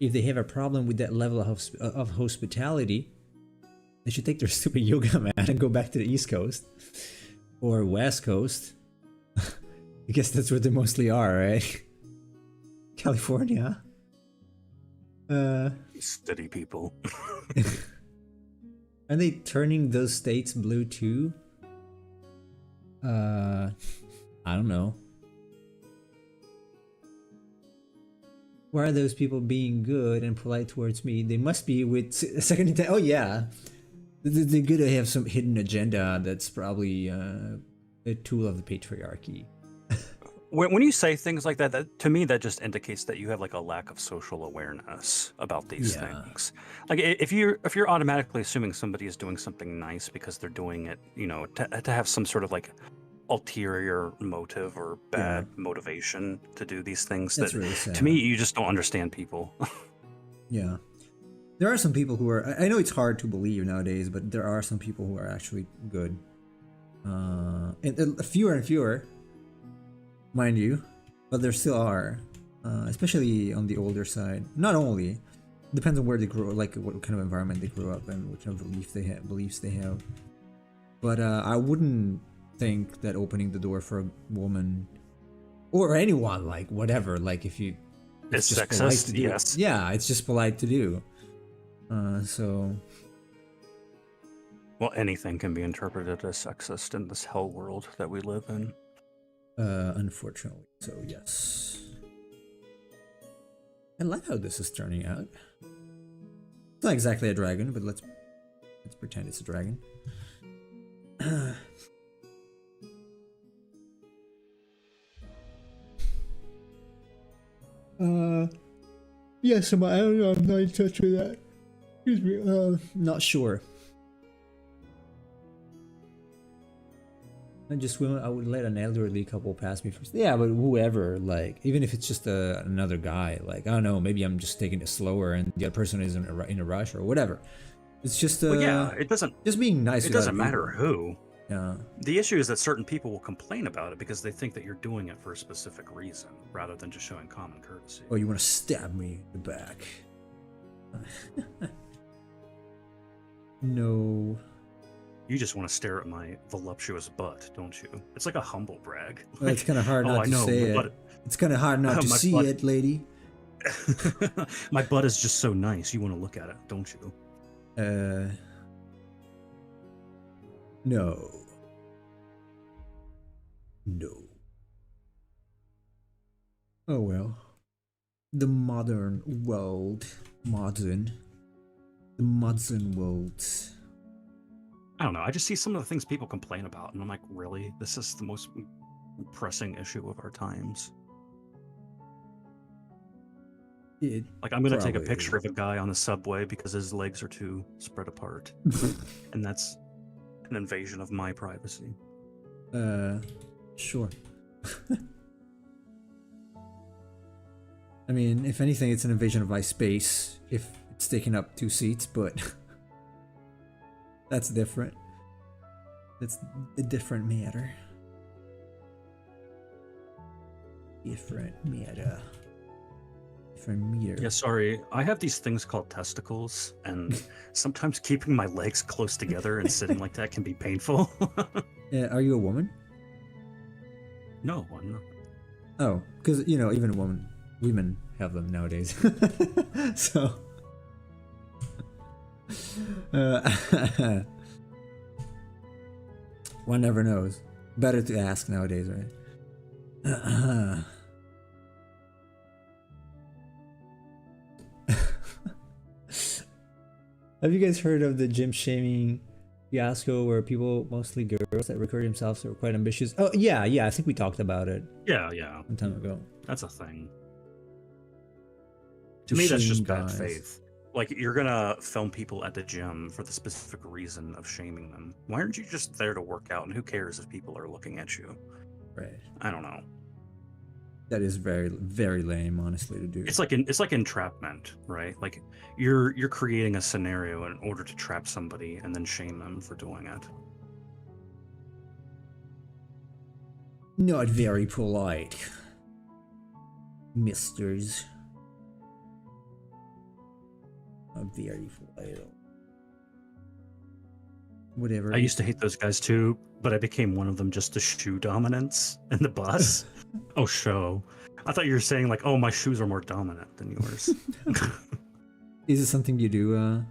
If they have a problem with that level of hospitality, they should take their stupid yoga mat and go back to the East Coast or West Coast. I guess that's where they mostly are, right? California. Uh, City people. are they turning those states blue too? I don't know. Why are those people being good and polite towards me? They must be with second intent. Oh yeah, they're good to have some hidden agenda that's probably a tool of the patriarchy. When you say things like that, to me that just indicates that you have like a lack of social awareness about these Yeah. things. Like if you're automatically assuming somebody is doing something nice because they're doing it, to have some sort of like ulterior motive or bad motivation to do these things, That's that really sad. to me you just don't understand people. Yeah. There are some people who are. I know it's hard to believe nowadays, but there are some people who are actually good. And fewer and fewer, mind you, but there still are, especially on the older side. Not only depends on where they grow, like what kind of environment they grew up in, what kind of beliefs they have. But I wouldn't think that opening the door for a woman or anyone, like whatever, like if you, It's just polite sexist, to do. yes. Yeah, it's just polite to do. So Well, anything can be interpreted as sexist in this hell world that we live in. unfortunately, so yes. I like how this is turning out. It's not exactly a dragon, but let's pretend it's a dragon. Yes, I don't know. I'm not in touch with that. Excuse me. Not sure. I would let an elderly couple pass me first. Yeah, but whoever, like, even if it's just another guy, like, I don't know, maybe I'm just taking it slower and the other person is in a rush or whatever. It's just, Well, yeah, it doesn't. just being nice. It to other doesn't matter people. who. Yeah. The issue is that certain people will complain about it because they think that you're doing it for a specific reason rather than just showing common courtesy. Oh, you want to stab me in the back? No. You just want to stare at my voluptuous butt, don't you? It's like a humble brag. Well, it's kind of hard Oh, not I to know, say but it. It's kind of hard not to My see butt- it, lady. My butt is just so nice. You want to look at it, don't you? No. No. Oh well. The modern world. The modern world. I don't know. I just see some of the things people complain about, and I'm like, really? This is the most pressing issue of our times. Like, I'm going to take a picture of a guy on the subway because his legs are too spread apart. And that's an invasion of my privacy. Sure. I mean, if anything, it's an invasion of my space if it's taking up 2 seats, but that's different. That's a different matter. Different matter. Yeah, sorry. I have these things called testicles, and sometimes keeping my legs close together and sitting like that can be painful. Are you a woman? No, I'm not. Oh, because, even women have them nowadays. So. One never knows. Better to ask nowadays, right? Have you guys heard of the gym shaming fiasco where people, mostly girls that record themselves, are quite ambitious? Oh, yeah, I think we talked about it Yeah. some time ago. That's a thing. To me, that's just Shame bad guys. faith. Like, you're gonna film people at the gym for the specific reason of shaming them. Why aren't you just there to work out? And who cares if people are looking at you? Right. I don't know. That is very, very lame, honestly, to do. It's like entrapment, right? Like you're creating a scenario in order to trap somebody and then shame them for doing it. Not very polite, misters. Not very polite. Whatever. I used to hate those guys too, but I became one of them just to shoe dominance in the bus. Oh, show. I thought you were saying like, oh, my shoes are more dominant than yours. Is it something you do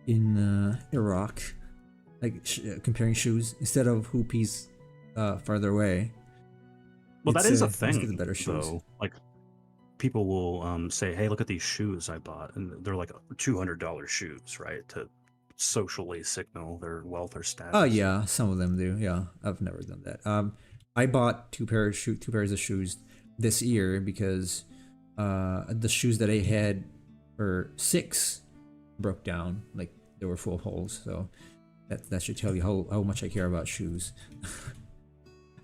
in Iraq? Like comparing shoes instead of hoopies farther away. Well, that is a let's get the thing, better shoes. though. Like, people will say, "Hey, look at these shoes I bought," and they're like $200 shoes, right? To socially signal their wealth or status. Oh yeah, some of them do. Yeah, I've never done that. I bought two pairs of shoes this year because the shoes that I had for 6 broke down. Like they were full of holes. So that should tell you how much I care about shoes.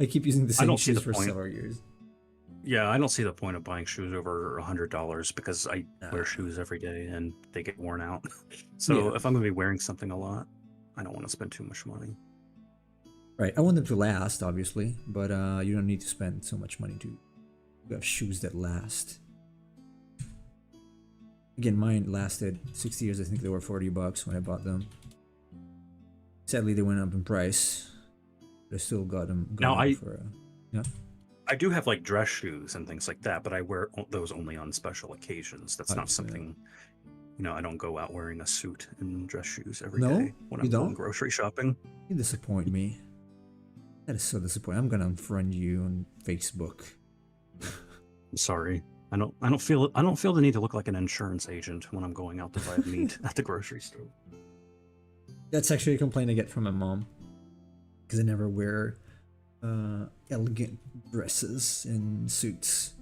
I keep using the I same don't see shoes the for point. several years. Yeah, I don't see the point of buying shoes over $100 because I wear shoes every day and they get worn out. So Yeah. if I'm gonna be wearing something a lot, I don't want to spend too much money. Right. I want them to last, obviously, but you don't need to spend so much money to have shoes that last. Again, mine lasted 60 years. I think they were $40 when I bought them. Sadly, they went up in price, but I still got them. Now, I I do have like dress shoes and things like that, but I wear those only on special occasions. That's not something, I don't go out wearing a suit and dress shoes every day No? when You I'm going don't? grocery shopping. You disappoint me. That is so disappointing. I'm gonna unfriend you on Facebook. I'm sorry. I don't feel the need to look like an insurance agent when I'm going out to buy meat at the grocery store. That's actually a complaint I get from my mom, because I never wear elegant dresses and suits.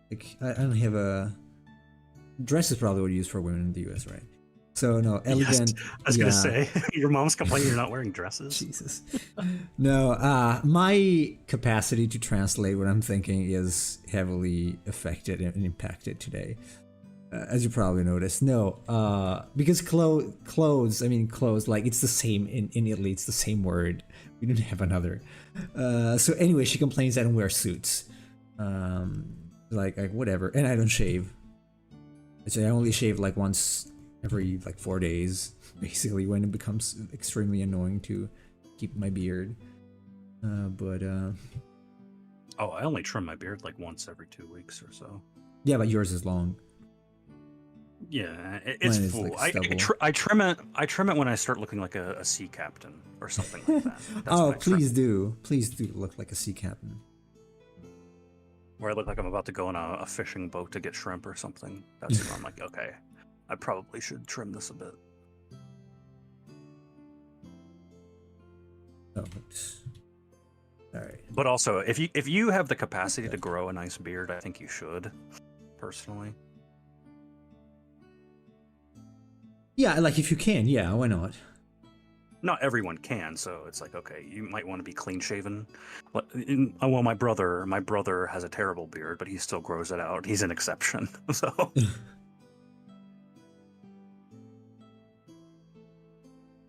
Like I don't have a dress is probably what you use for women in the U.S., right? So no, elegant. Yes, I was gonna say your mom's complaining you're not wearing dresses. Jesus. No, my capacity to translate what I'm thinking is heavily affected and impacted today, as you probably noticed. No, because clothes, like it's the same in Italy. It's the same word. We don't have another. So anyway, she complains I don't wear suits. Like whatever, and I don't shave. So I only shave like once every like 4 days, basically, when it becomes extremely annoying to keep my beard. Oh, I only trim my beard like once every 2 weeks or so. Yeah, but yours is long. Yeah, Mine it's is, full. like, I stubble. trim it. I trim it when I start looking like a sea captain or something like that. That's Oh, when I trim please do look like a sea captain. where I look like I'm about to go on a fishing boat to get shrimp or something. That's when I'm like, okay, I probably should trim this a bit. Oh, all right. But also, if you have the capacity to grow a nice beard, I think you should, personally. Yeah, like if you can, yeah, why not? Not everyone can, so it's like, okay, you might want to be clean shaven. Well, my brother has a terrible beard, but he still grows it out. He's an exception. So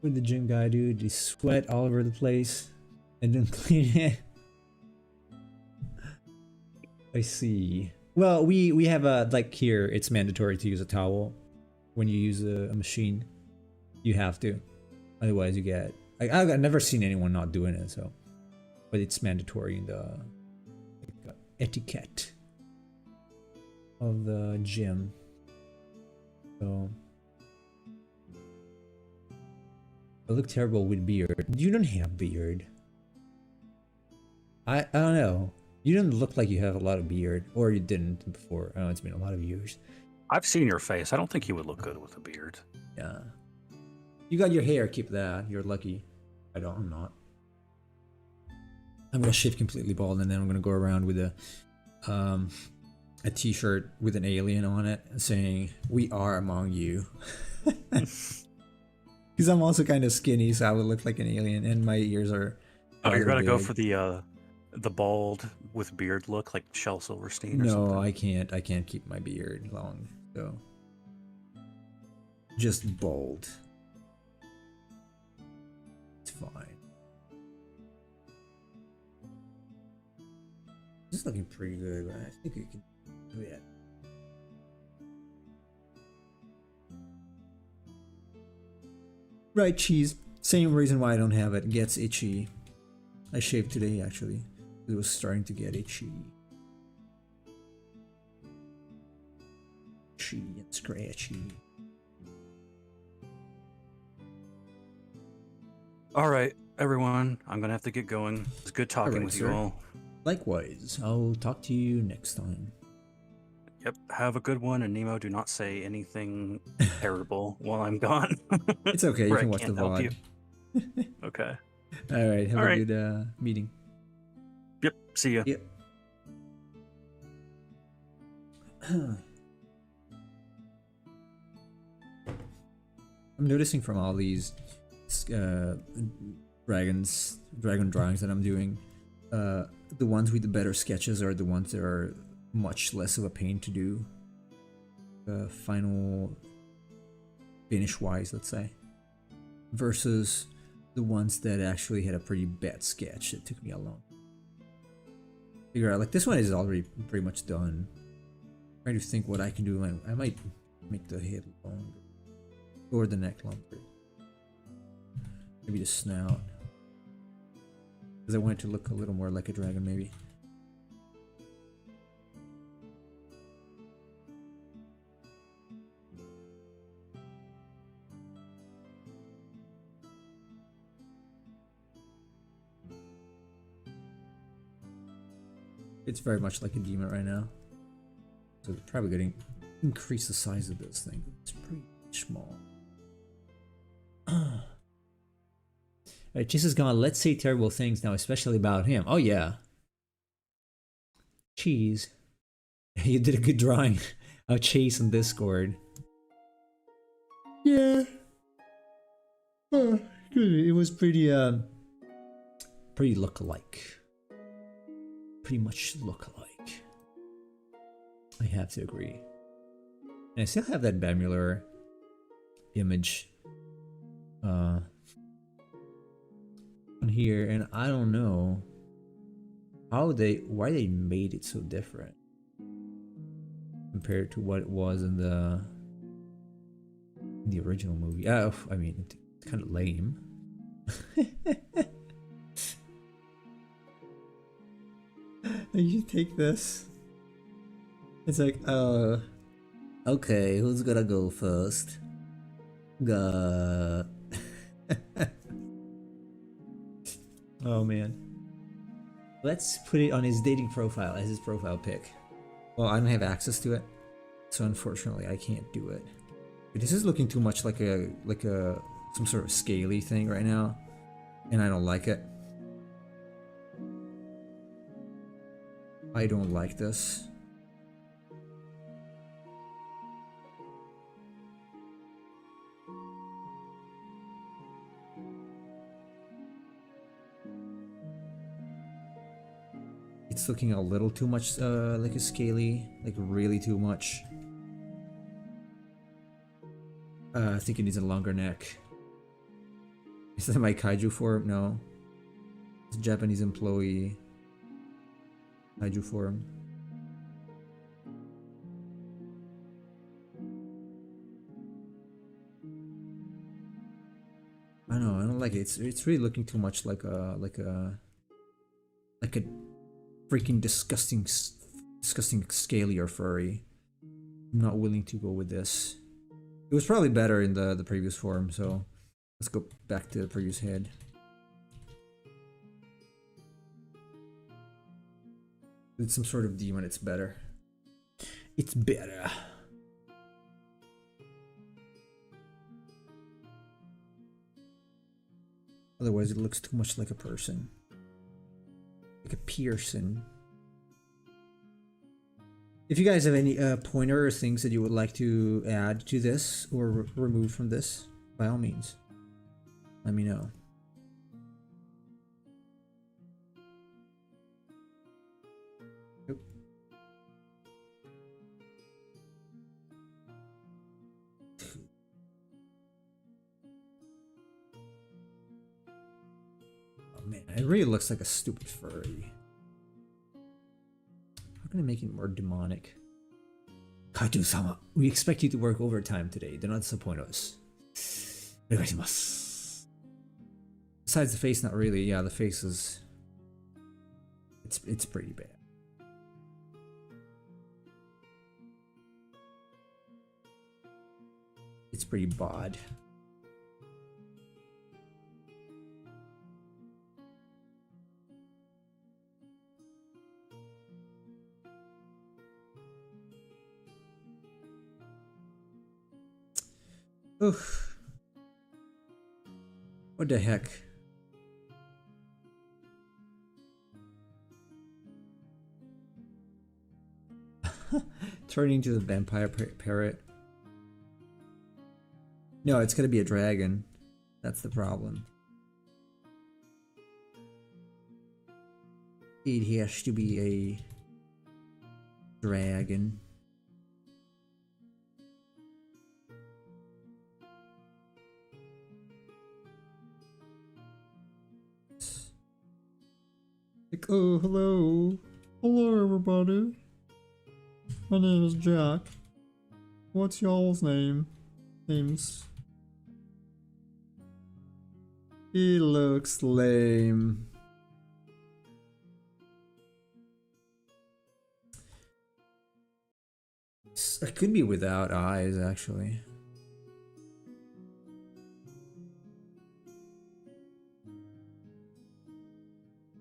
What did the gym guy do? Did he sweat all over the place and then clean it? I see. Well, we have like here, it's mandatory to use a towel when you use a machine. You have to, otherwise you get. I've never seen anyone not doing it. So, but it's mandatory in the etiquette of the gym. So. I look terrible with beard. You don't have beard. I don't know. You don't look like you have a lot of beard, or you didn't before. I know it's been a lot of years. I've seen your face. I don't think you would look good with a beard. Yeah. You got your hair. Keep that. You're lucky. I don't. I'm not. I'm gonna shave completely bald, and then I'm gonna go around with a T-shirt with an alien on it saying "We are among you." Because I'm also kind of skinny, so I would look like an alien, and my ears are. Oh, you're gonna go big. for the bald with beard look like Shel Silverstein or No, something? I can't. I can't keep my beard long, so just bald. It's fine. This is looking pretty good, but I think we can do it. Right, cheese. Same reason why I don't have it. It gets itchy. I shaved today, actually. It was starting to get itchy. Itchy and scratchy. All right, everyone. I'm gonna have to get going. It's good talking All right, with sir. you all. Likewise, I'll talk to you next time. Yep. Have a good one, and Nemo, do not say anything terrible while I'm gone. It's okay, you Where I can watch the can't help you. VOD. Okay. Alright, have All a right. good meeting. Yep. See ya. Yep. I'm noticing from all these dragon drawings that I'm doing, the ones with the better sketches are the ones that are much less of a pain to do. Final finish wise, let's say, versus the ones that actually had a pretty bad sketch that took me a long. Figure out like this one is already pretty much done. Trying to think what I can do. I might make the head longer or the neck longer. Maybe the snout, because I want it to look a little more like a dragon, maybe. It's very much like a demon right now. So it's probably going to increase the size of this thing. It's pretty small. Alright, Chase is gone. Let's say terrible things now, especially about him. Oh yeah. Cheese. You did a good drawing of Chase on Discord. Yeah. Oh, good. It was pretty look-alike. Pretty much look-alike. I have to agree. And I still have that Bamular image on here, and I don't know why they made it so different compared to what it was in the original movie. I mean, it's kind of lame. You take this. It's like, okay, who's gonna go first? Oh man. Let's put it on his dating profile as his profile pic. Well, I don't have access to it, so unfortunately I can't do it. But this is looking too much like a some sort of scaly thing right now, and I don't like it. I don't like this. It's looking a little too much like a scaly, like really too much. I think it needs a longer neck. Is that my kaiju form? No. It's a Japanese employee. Kaiju form. I know, I don't like it. It's really looking too much like a freaking disgusting scaly or furry. I'm not willing to go with this. It was probably better in the previous form, so let's go back to the previous head. It's some sort of demon, it's better. It's better. Otherwise it looks too much like a person. Like a Pearson. If you guys have any pointer or things that you would like to add to this or remove from this, by all means, let me know. Yep. Oh man, it really looks like a stupid furry. How can I make it more demonic? Kaiju-sama, we expect you to work overtime today. Do not disappoint us. Onegaishimasu. Besides the face, not really. Yeah, the face is... It's pretty bad. It's pretty bad. Oof. What the heck? Turning into the vampire parrot. No, it's gonna be a dragon. That's the problem. It has to be a dragon. Like, oh, hello. Hello, everybody. My name is Jack. What's y'all's names? He looks lame. It could be without eyes, actually.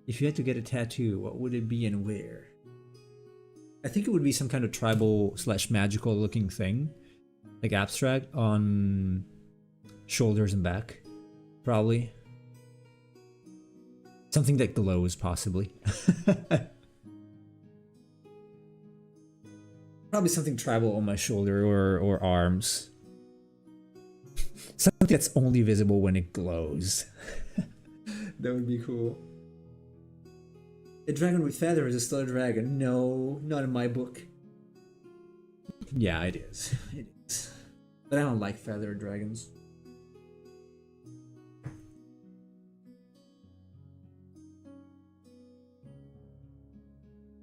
If you had to get a tattoo, what would it be and where? I think it would be some kind of tribal / magical looking thing. Like abstract on shoulders and back. Probably. Something that glows, possibly. Probably something tribal on my shoulder or arms. Something that's only visible when it glows. That would be cool. A dragon with feathers is still a dragon. No, not in my book. Yeah, it is. It is. But I don't like feathered dragons.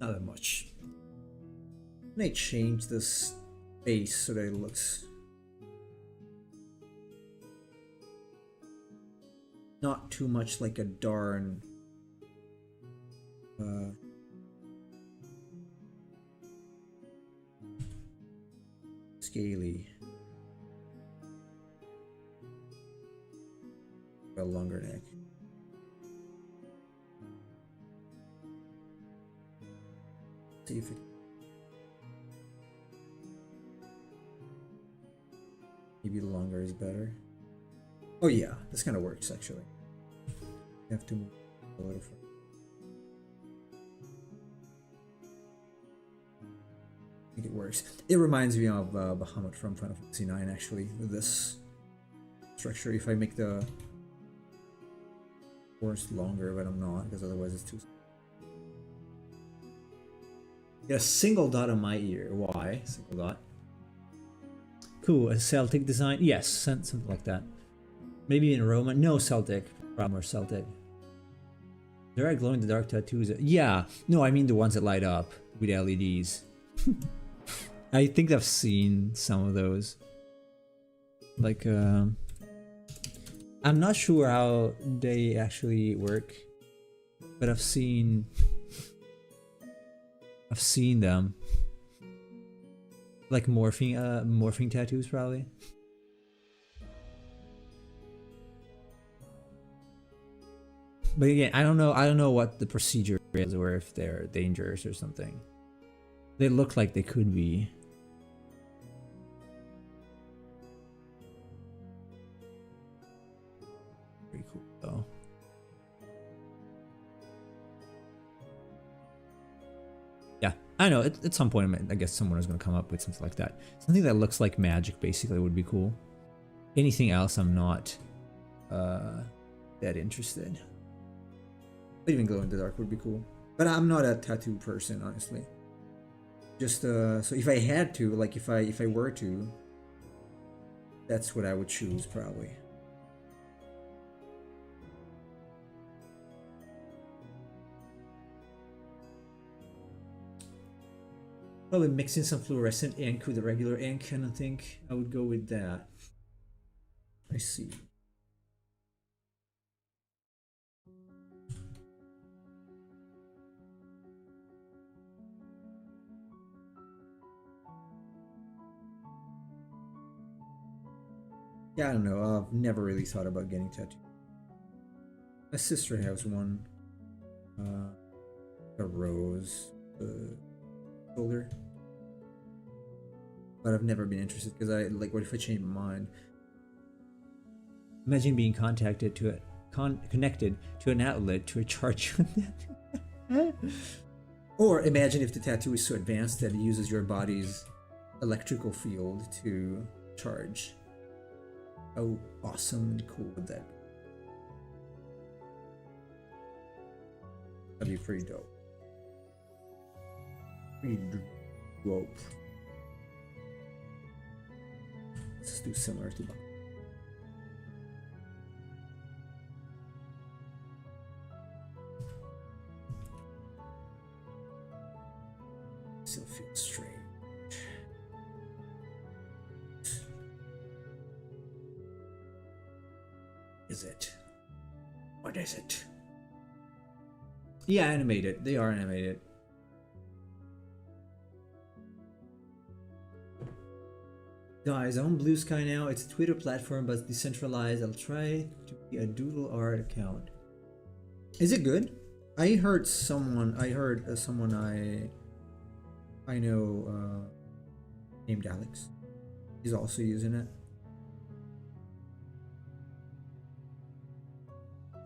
Not that much. May change this face so that it looks not too much like a darn scaly. A longer neck. See if it. Maybe longer is better. Oh yeah, this kind of works actually. You have to move a little further. I think it works. It reminds me of Bahamut from Final Fantasy IX actually, with this structure. If I make the horse longer, but I'm not, because otherwise it's too. Get a single dot on my ear. Why? Single dot. Cool, a Celtic design? Yes, something like that. Maybe in Roman? No, Celtic. Probably more Celtic. There are glow-in-the-dark tattoos. Yeah, no, I mean the ones that light up with LEDs. I think I've seen some of those. Like, I'm not sure how they actually work, but I've seen them. Like morphing tattoos, probably. But again, I don't know what the procedure is, or if they're dangerous or something. They look like they could be. Pretty cool though. Yeah, I know. At some point, I guess someone is going to come up with something like that. Something that looks like magic, basically, would be cool. Anything else, I'm not that interested. But even glow in the dark would be cool. But I'm not a tattoo person, honestly. Just so if I had to, like if I were to, that's what I would choose probably. Probably mixing some fluorescent ink with the regular ink, and I think I would go with that. I see. Yeah, I don't know. I've never really thought about getting tattooed. My sister has one. A rose shoulder. But I've never been interested because I like, what if I change my mind? Imagine being connected to an outlet to recharge you. Or imagine if the tattoo is so advanced that it uses your body's electrical field to charge. How awesome and cool would that be? That'd be pretty dope. Pretty dope. Let's do similar to that. Still feels strange. Is it? What is it? Yeah, animated. They are animated. Guys, I'm on Blue Sky now. It's a Twitter platform, but it's decentralized. I'll try to be a doodle art account. Is it good? I heard someone I know named Alex. He's also using it.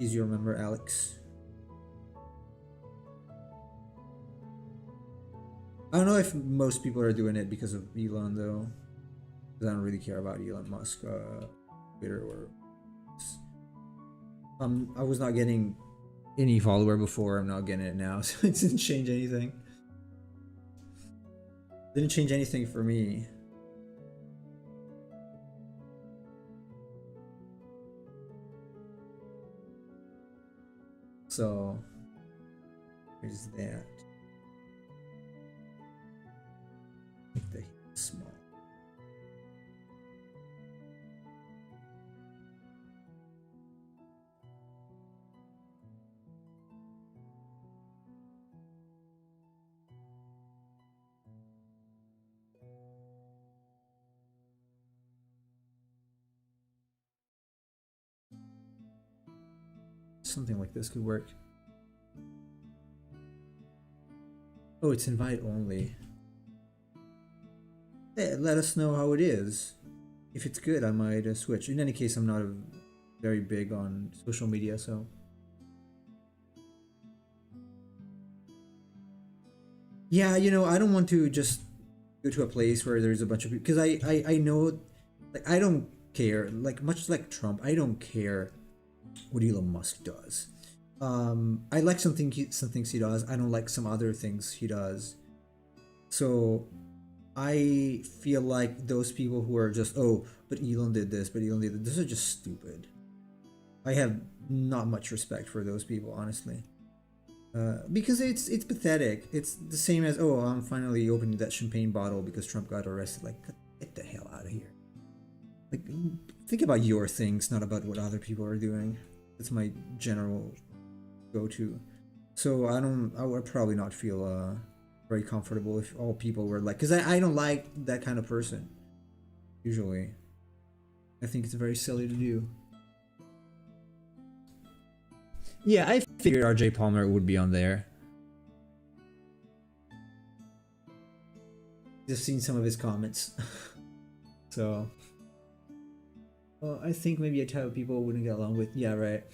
Is you remember Alex? I don't know if most people are doing it because of Elon though. Because I don't really care about Elon Musk, Twitter or. I was not getting any follower before. I'm not getting it now, so it didn't change anything. Didn't change anything for me. So there's that. Make the heat small. Something like this could work. Oh, it's invite only. Hey, let us know how it is. If it's good, I might switch. In any case, I'm not very big on social media, so. Yeah, you know, I don't want to just go to a place where there's a bunch of people, because I know, like, I don't care, like, much like Trump, I don't care what Elon Musk does. I like some things he does. I don't like some other things he does. So I feel like those people who are just, oh, but Elon did this, but Elon did that, those are just stupid. I have not much respect for those people, honestly. Because it's pathetic. It's the same as, oh, I'm finally opening that champagne bottle because Trump got arrested. Like, get the hell out of here. Like, think about your things, not about what other people are doing. That's my general go-to. So I would probably not feel very comfortable if all people were like, because I don't like that kind of person. Usually, I think it's very silly to do. Yeah, I figured RJ Palmer would be on there. Just seen some of his comments. So, well, I think maybe a type of people wouldn't get along with. Yeah, right.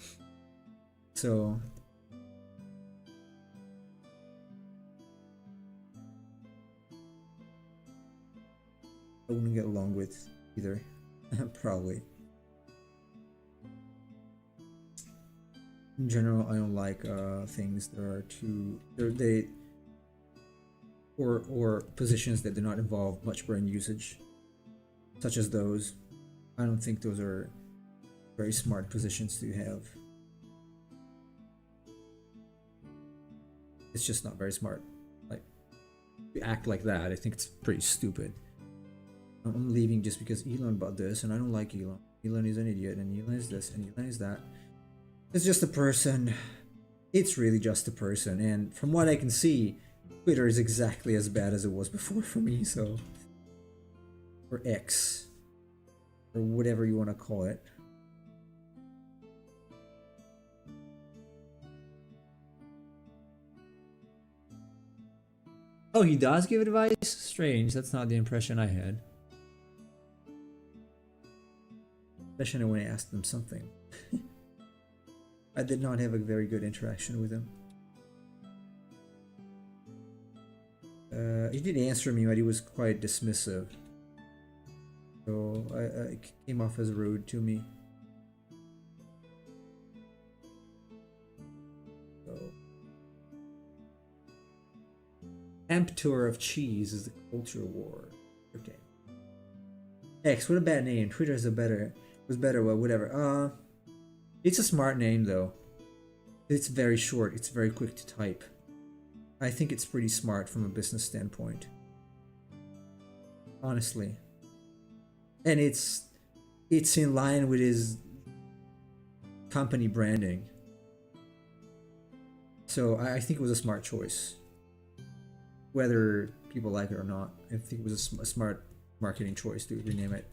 So, I wouldn't get along with either. Probably. In general, I don't like things that are too or positions that do not involve much brain usage, such as those. I don't think those are very smart positions to have. It's just not very smart. Like, to act like that, I think it's pretty stupid. I'm leaving just because Elon bought this, and I don't like Elon. Elon is an idiot, and Elon is this, and Elon is that. It's just a person. It's really just a person, and from what I can see, Twitter is exactly as bad as it was before for me, so. Or X. or whatever you want to call it. Oh, he does give advice? Strange, that's not the impression I had. Especially when I asked him something. I did not have a very good interaction with him. He did answer me, but he was quite dismissive. So I came off as rude to me. So, Emptor of Cheese is the culture war. Okay. X, what a bad name. Twitter is was better. Well, whatever. It's a smart name though. It's very short. It's very quick to type. I think it's pretty smart from a business standpoint. Honestly. And it's in line with his company branding. So I think it was a smart choice. Whether people like it or not, I think it was a smart marketing choice to rename it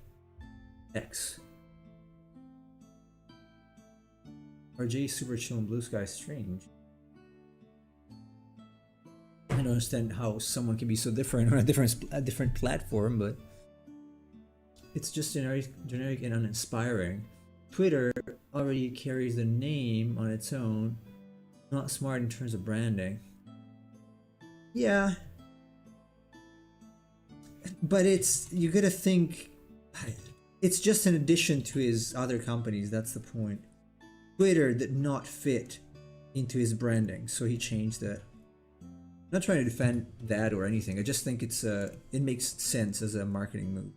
X. RJ Super Chill and Blue Sky Strange. I don't understand how someone can be so different on a different platform, but it's just generic and uninspiring. Twitter already carries the name on its own. Not smart in terms of branding. Yeah. But you gotta think, it's just an addition to his other companies, that's the point. Twitter did not fit into his branding, so he changed it. I'm not trying to defend that or anything, I just think it makes sense as a marketing move.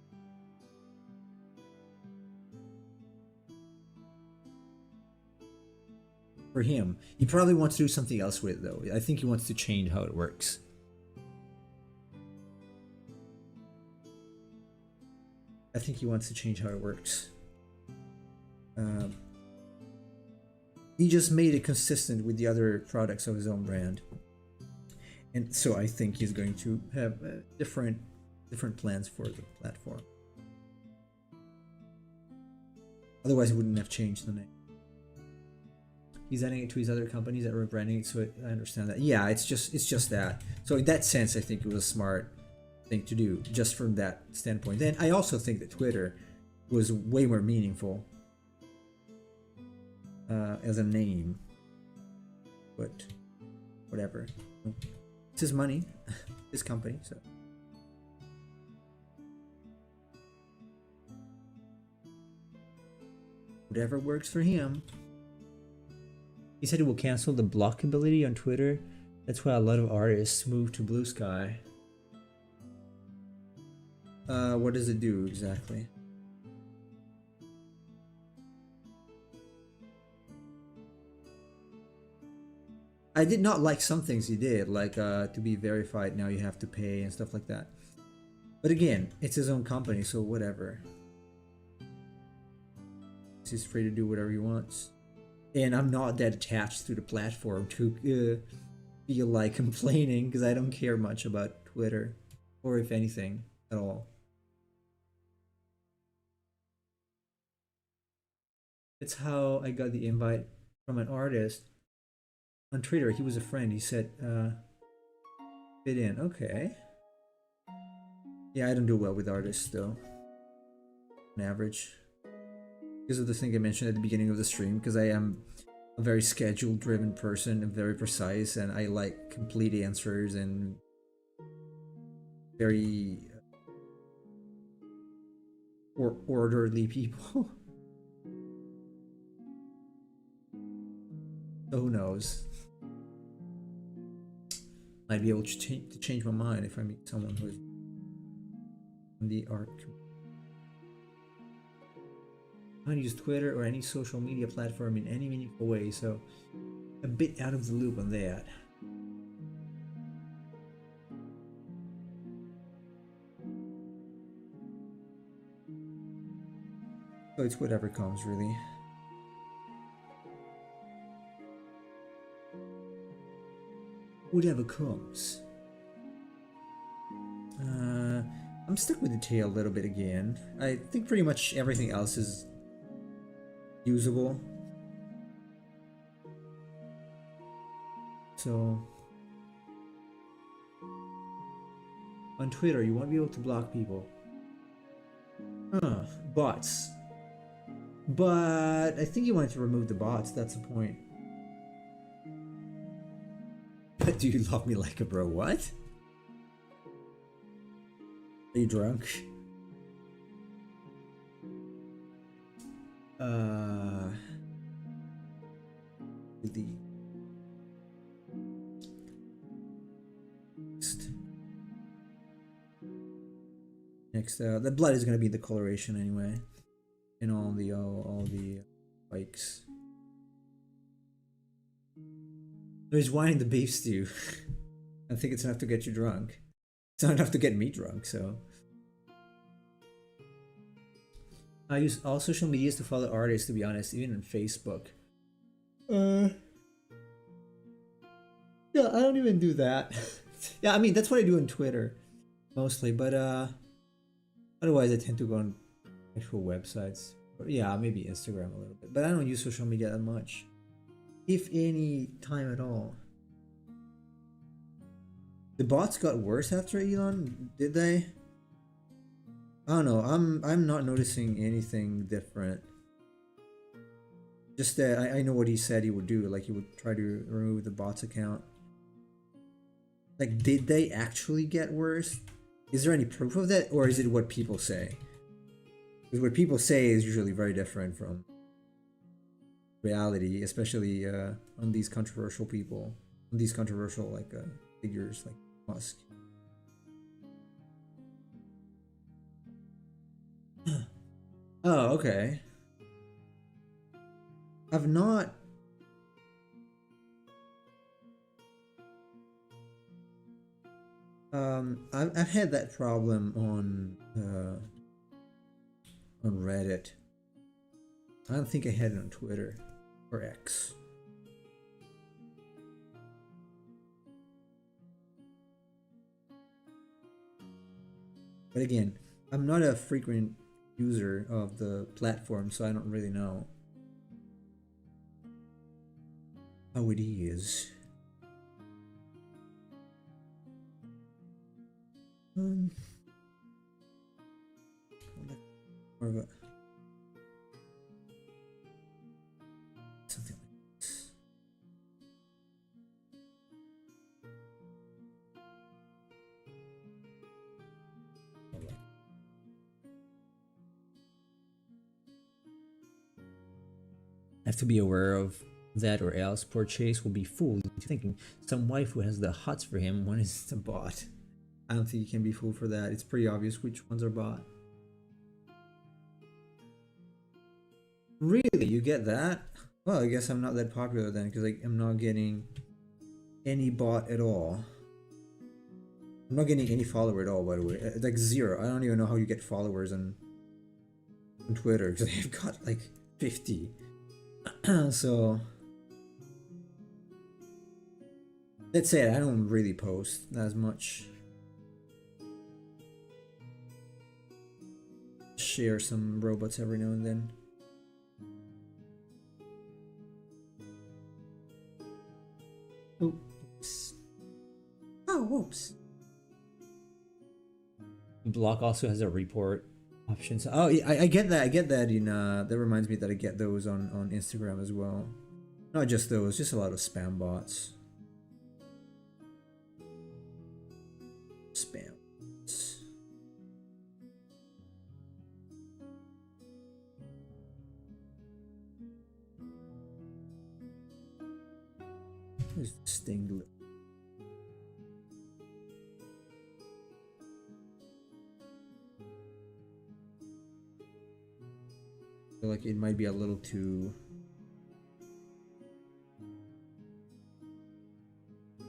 For him. He probably wants to do something else with it though. I think he wants to change how it works. I think he wants to change how it works. He just made it consistent with the other products of his own brand. And so I think he's going to have different plans for the platform. Otherwise he wouldn't have changed the name. He's adding it to his other companies that are rebranding it, so I understand that. Yeah, it's just that. So in that sense, I think it was a smart thing to do, just from that standpoint. Then I also think that Twitter was way more meaningful as a name. But whatever. It's his money, his company, so. Whatever works for him. He said it will cancel the block ability on Twitter. That's why a lot of artists move to Blue Sky. What does it do exactly? I did not like some things he did, like to be verified now you have to pay and stuff like that. But again, it's his own company, so whatever. He's free to do whatever he wants. And I'm not that attached to the platform to feel like complaining, because I don't care much about Twitter, or if anything at all. It's how I got the invite from an artist on Twitter. He was a friend. He said, fit in. Okay. Yeah, I don't do well with artists though. On average. Because of the thing I mentioned at the beginning of the stream, because I am a very schedule driven person and very precise, and I like complete answers and very orderly people. So who knows? Might be able to change my mind if I meet someone who is in the art community. I don't use Twitter or any social media platform in any meaningful way, so a bit out of the loop on that. So it's whatever comes, really. Whatever comes. I'm I'm stuck with the tail a little bit again. I think pretty much everything else is usable. So on Twitter, you won't be able to block people. Bots. But I think you wanted to remove the bots, that's the point. But do you love me like a bro? What? Are you drunk? The next, the blood is gonna be the coloration anyway, in all the bikes. He's wanting the beef stew. I think it's enough to get you drunk. It's not enough to get me drunk, so. I use all social medias to follow artists, to be honest, even on Facebook. Yeah, I don't even do that. Yeah, I mean, that's what I do on Twitter, mostly, but otherwise I tend to go on actual websites. Or, yeah, maybe Instagram a little bit, but I don't use social media that much. If any time at all. The bots got worse after Elon, did they? I don't know. I'm not noticing anything different. Just that I know what he said he would do. Like he would try to remove the bots account. Like, did they actually get worse? Is there any proof of that, or is it what people say? Because what people say is usually very different from reality, especially on these controversial people, on these controversial like figures like Musk. Oh, okay. I've not. I've had that problem on Reddit. I don't think I had it on Twitter or X. But again, I'm not a frequent user of the platform, so I don't really know how it is. More of a something like this. I have to be aware of that, or else poor Chase will be fooled into thinking some wife who has the hots for him one is a bot. I don't think you can be fooled for that. It's pretty obvious which ones are bot. Really? You get that? Well, I guess I'm not that popular then, because I'm not getting any bot at all. I'm not getting any follower at all, by the way. Like zero. I don't even know how you get followers on Twitter, because I've got like 50. So let's say I don't really post as much. Share some robots every now and then. Oops. Oh, whoops. Block also has a report option. So, oh, I get that. I get that in that reminds me that I get those on Instagram as well. Not just those, just a lot of spam bots. Spam. Where's the sting? I feel like it might be a little too. I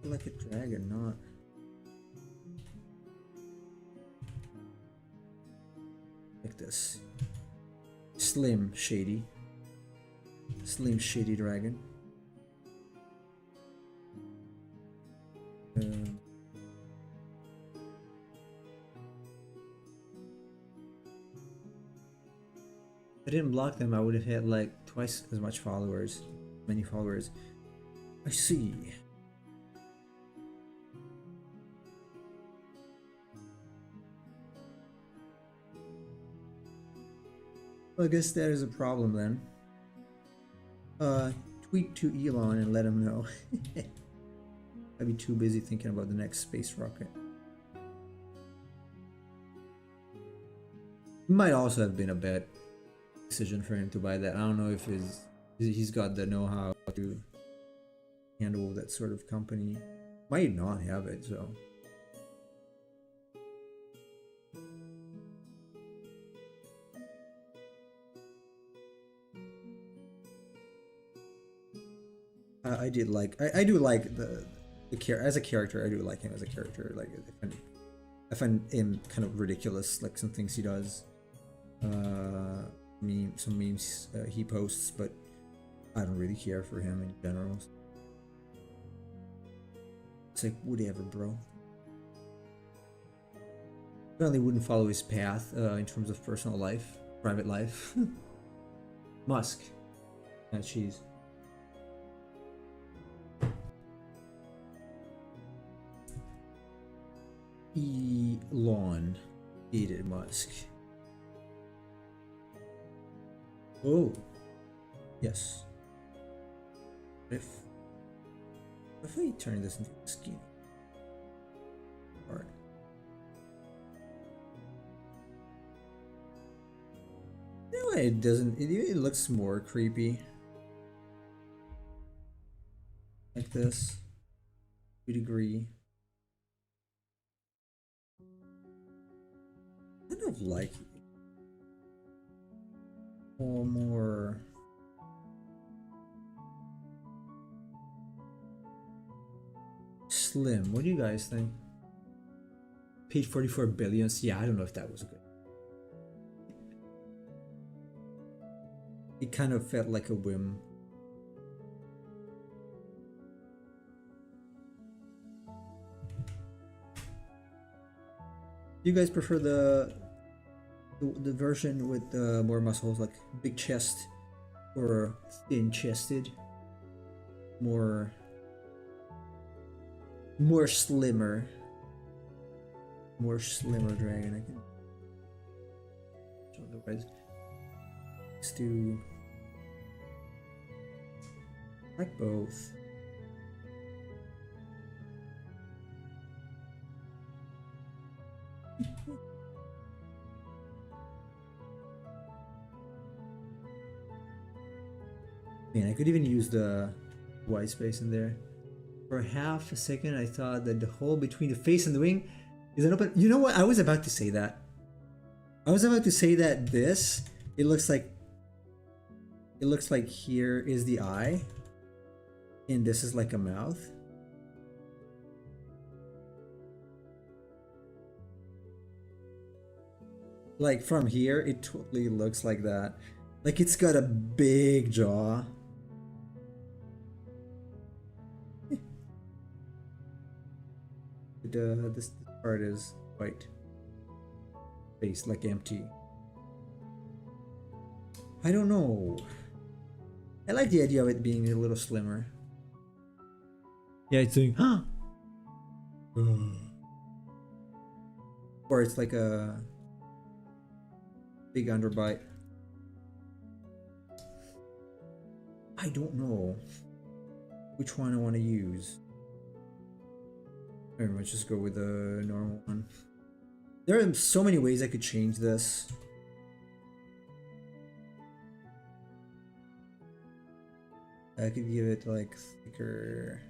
feel like a dragon, not. Like this. Slim Shady. Slim Shady Dragon. I didn't block them, I would have had like twice as much followers. Many followers. I see. Well, I guess that is a problem then. Tweet to Elon and let him know. I'd be too busy thinking about the next space rocket. It might also have been a bad decision for him to buy that. I don't know if he's got the know-how to handle that sort of company. Might not have it, so. I did like I do like the as a character. I do like him as a character. Like I find him kind of ridiculous, like some things he does. Some memes he posts, but I don't really care for him in general. It's like whatever, bro. Apparently wouldn't follow his path in terms of personal life, private life. Musk. Cheese. Elon hated Musk. Oh, yes. If I turn this into a skinny part, no, it doesn't. It looks more creepy, like this. 2°. Kind of like or more slim. What do you guys think? Paid 44 billion. Yeah, I don't know if that was good. It kind of felt like a whim. Do you guys prefer the version with more muscles, like big chest, or thin chested? More slimmer dragon. I can show the guys. Let's do like both. Man, I could even use the white space in there. For half a second, I thought that the hole between the face and the wing is an open. You know what? I was about to say that. I was about to say that this. It looks like here is the eye, and this is like a mouth. Like from here, it totally looks like that. Like it's got a big jaw. This part is white. Face like empty. I don't know. I like the idea of it being a little slimmer. Yeah, it's doing huh? Or it's like a big underbite. I don't know which one I want to use. Maybe let's just go with the normal one. There are so many ways I could change this. I could give it like thicker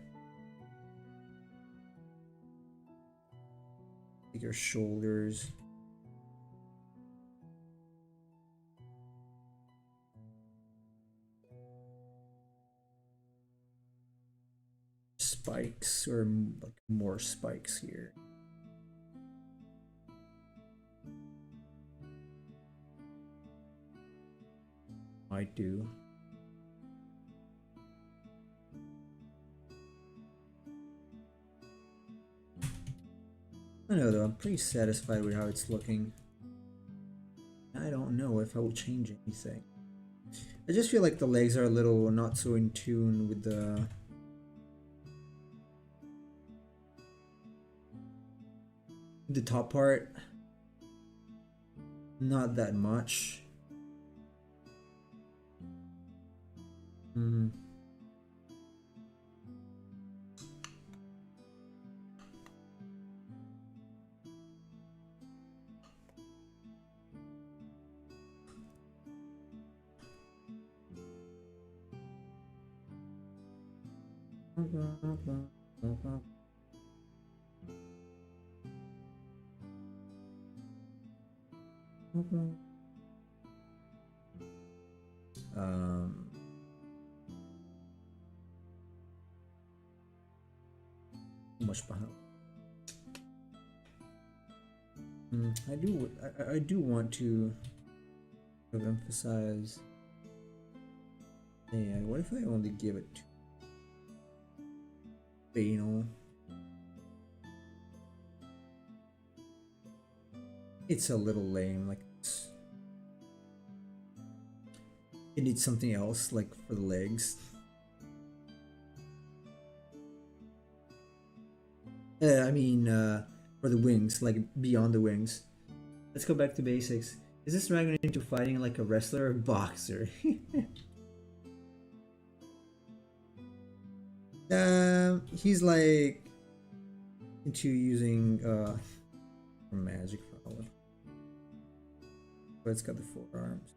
shoulders. Spikes, or like more spikes here. Might do. I don't know though, I'm pretty satisfied with how it's looking. I I don't know if I will change anything. I just feel like the legs are a little not so in tune with the top part. Not that much. Hmm. Um, much behind. I do want to emphasize. Hey, what if I only give it to Banal? It's a little lame. Like it needs something else, like for the legs. I mean, for the wings, like beyond the wings. Let's go back to basics. Is this dragon into fighting like a wrestler or boxer? He's like into using magic probably. But it's got the 4 arms.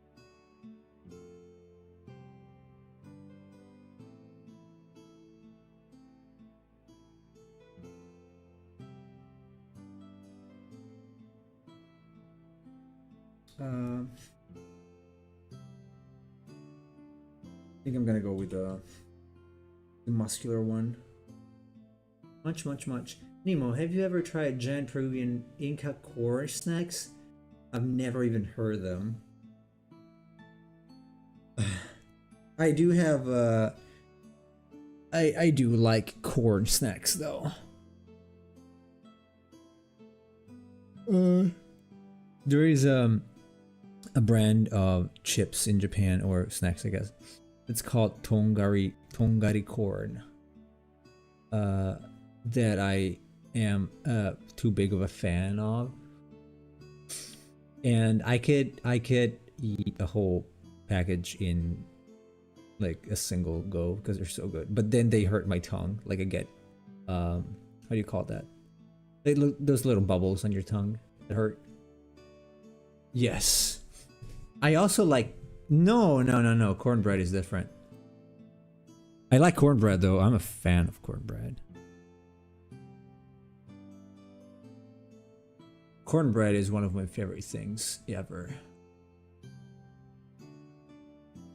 I think I'm gonna go with the muscular one. Much. Nemo, have you ever tried giant Peruvian Inca core snacks? I've never even heard them. I do have I do like corn snacks though. There is a brand of chips in Japan, or snacks I guess. It's called tongari corn. That I am too big of a fan of. And I could eat a whole package in like a single go because they're so good. But then they hurt my tongue. Like I get how do you call that? They look those little bubbles on your tongue that hurt. Yes. I also like no. Cornbread is different. I like cornbread though. I'm a fan of cornbread. Cornbread is one of my favorite things ever.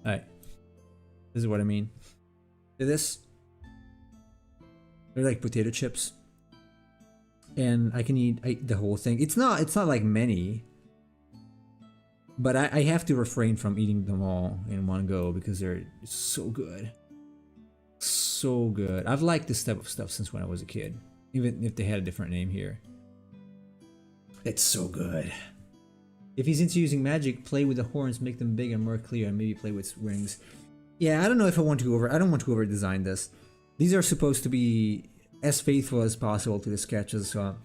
Alright. This is what I mean. They're like potato chips. And I can eat the whole thing. It's not like many. But I have to refrain from eating them all in one go because they're so good. So good. I've liked this type of stuff since when I was a kid. Even if they had a different name here. It's so good. If he's into using magic, play with the horns, make them big and more clear, and maybe play with rings. Yeah, I don't know if I don't want to over design this. These are supposed to be as faithful as possible to the sketches, so I'm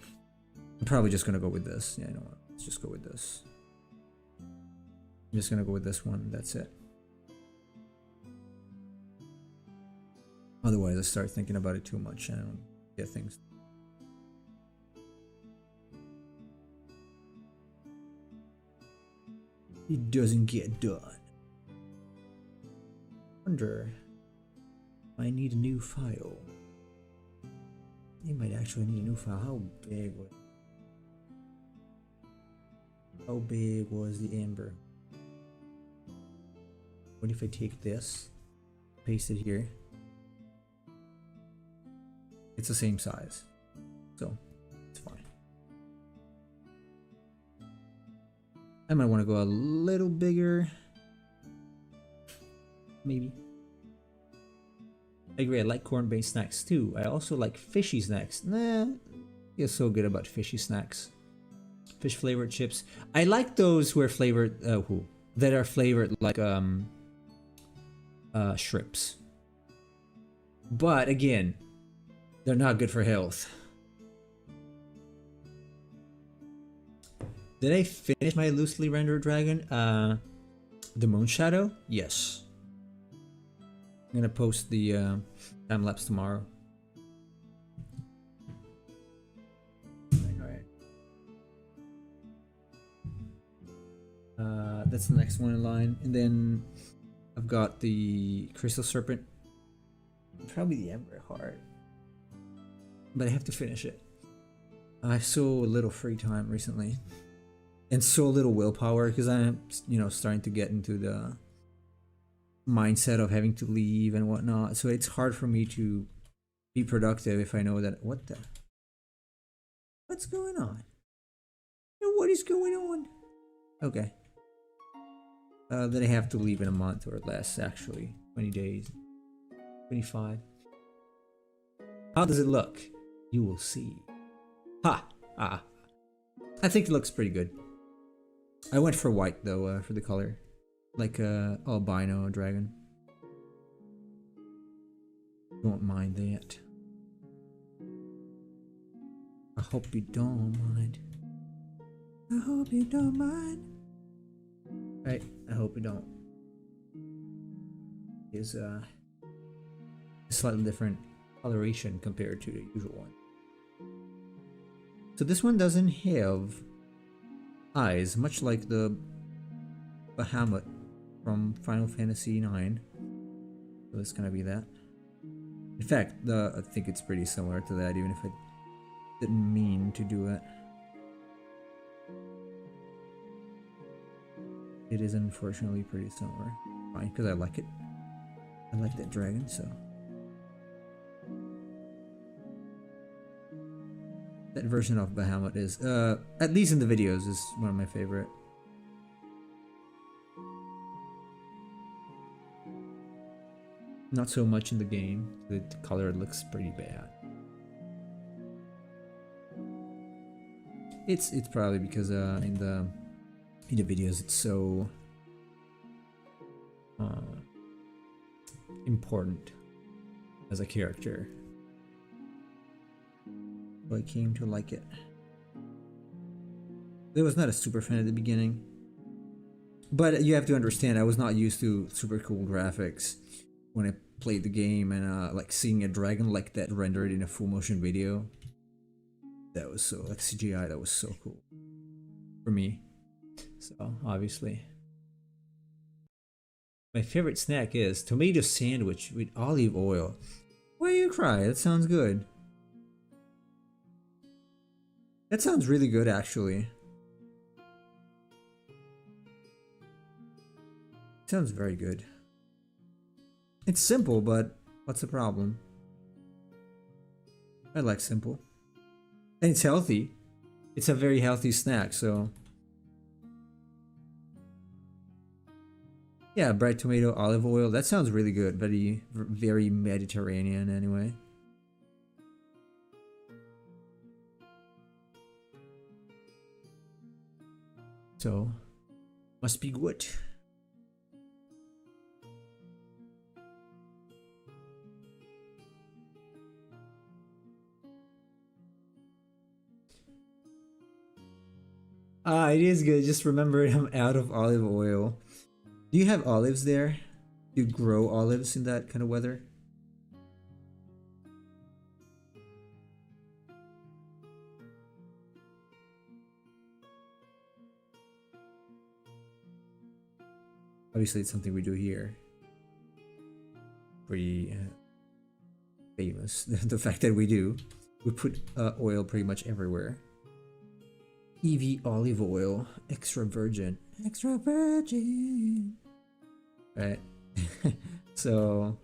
probably just gonna go with this. Yeah, you know what? Let's just go with this. I'm just gonna go with this one. That's it. Otherwise, I start thinking about it too much and I don't get things. It doesn't get done. Wonder. I need a new file. You might actually need a new file. How big was the amber? What if I take this, paste it here? It's the same size, so it's fine. I might want to go a little bigger, maybe. I agree, I like corn-based snacks too. I also like fishy snacks. Nah, you're so good about fishy snacks. fish flavored chips. I like those who are flavored that are flavored like shrimps. But again, they're not good for health. Did I finish my loosely rendered dragon? The Moon Shadow? Yes. I'm gonna post the time lapse tomorrow. That's the next one in line, and then I've got the Crystal Serpent, probably the Ember Heart, but I have to finish it. I have so little free time recently, and so little willpower because I'm, starting to get into the mindset of having to leave and whatnot. So it's hard for me to be productive if I know that what's going on? What is going on? Okay. That I have to leave in a month or less, actually. 20 days. 25. How does it look? You will see. Ha! Ah. I think it looks pretty good. I went for white, though, for the color. Like albino dragon. Don't mind that. I hope you don't mind. I hope you don't mind. Right, I hope you don't. Is a slightly different coloration compared to the usual one. So this one doesn't have eyes, much like the Bahamut from Final Fantasy IX. So it's gonna be that. In fact, I think it's pretty similar to that, even if I didn't mean to do it. It is unfortunately pretty similar. Fine, because I like it. I like that dragon, so. That version of Bahamut is, at least in the videos, is one of my favorite. Not so much in the game. The color looks pretty bad. It's probably because in the videos it's so important as a character. So I came to like it. I was not a super fan at the beginning, but you have to understand I was not used to super cool graphics when I played the game, and like seeing a dragon like that rendered in a full motion video, that was so, like CGI, that was so cool for me. So obviously my favorite snack is tomato sandwich with olive oil. Why you cry? That sounds good. That sounds really good, actually. Sounds very good. It's simple, but what's the problem? I like simple. And it's healthy. It's a very healthy snack, so. Yeah, bright tomato, olive oil. That sounds really good. Very, very Mediterranean, anyway. So, must be good. It is good. Just remember, I'm out of olive oil. Do you have olives there? Do you grow olives in that kind of weather? Obviously, it's something we do here. Pretty famous. The fact that we do. We put oil pretty much everywhere. EV olive oil, extra virgin. Extra virgin. Right. So.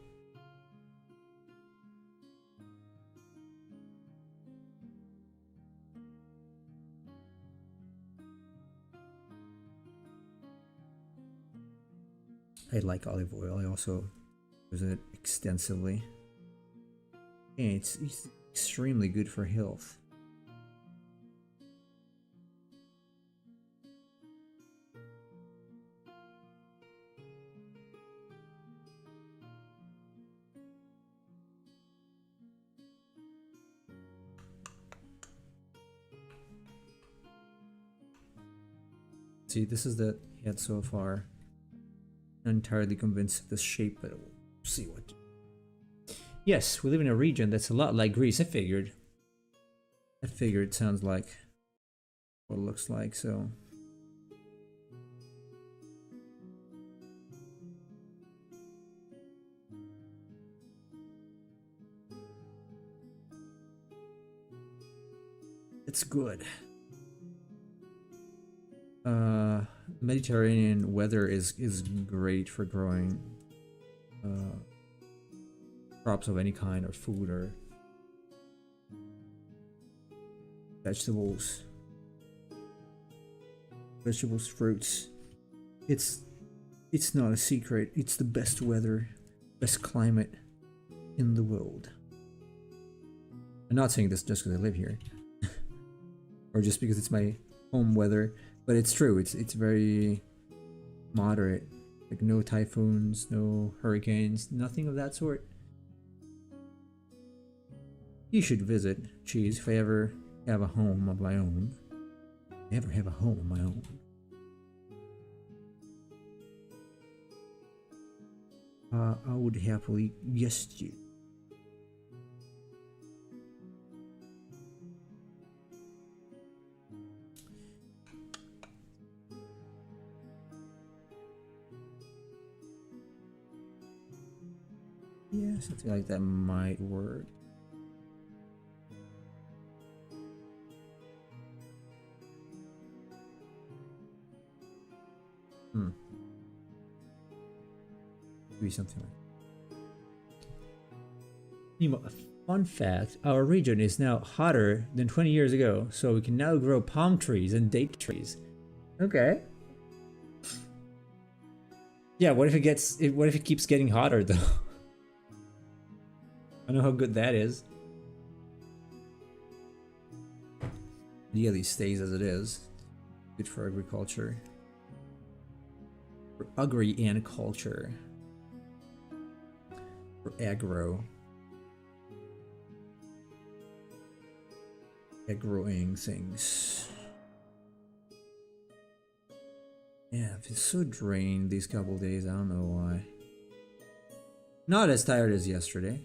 I like olive oil. I also use it extensively. And it's extremely good for health. See, this is the head so far. Not entirely convinced of the shape, but we'll see what. Yes, we live in a region that's a lot like Greece. I figured. It sounds like what it looks like, so. It's good. Mediterranean weather is great for growing crops of any kind, or food, or vegetables, fruits. It's not a secret. It's the best weather, best climate in the world. I'm not saying this just because I live here, or just because it's my home weather, but it's true. It's very moderate. Like no typhoons, no hurricanes, nothing of that sort. You should visit, Cheese, if I ever have a home of my own. Never have a home of my own. I would happily guest you. Yeah, something like that might work. Maybe something like that. A fun fact, our region is now hotter than 20 years ago, so we can now grow palm trees and date trees. Okay. Yeah, what if it keeps getting hotter though? I don't know how good that is. Yeah, at least stays as it is. Good for agriculture. For agri and culture. For agro. Agroing things. Yeah, I've been so drained these couple days. I don't know why. Not as tired as yesterday.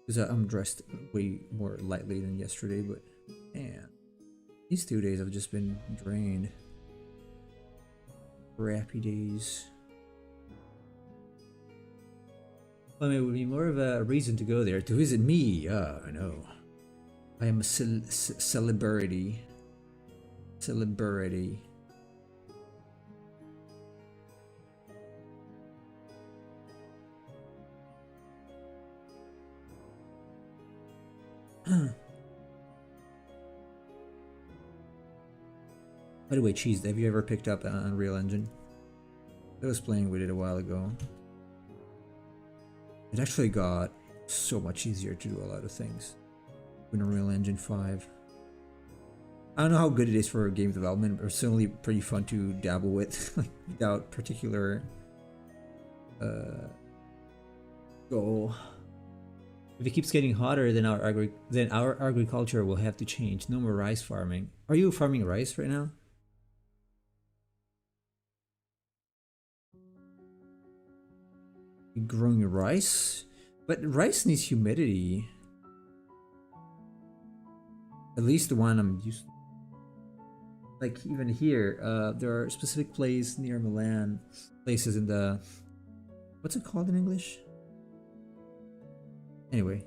Because I'm dressed way more lightly than yesterday, but man, these 2 days I've just been drained. Crappy days. Well, I mean, it would be more of a reason to go there to visit me. I know. I am a celebrity. Celebrity. By the way, Cheese, have you ever picked up Unreal Engine? I was playing with it a while ago. It actually got so much easier to do a lot of things with Unreal Engine 5. I don't know how good it is for game development, but it's certainly pretty fun to dabble with without particular goal. If it keeps getting hotter, then our agriculture will have to change. No more rice farming. Are you farming rice right now? You're growing rice? But rice needs humidity. At least the one I'm used to. Like even here, there are specific places near Milan, places in the, what's it called in English? Anyway,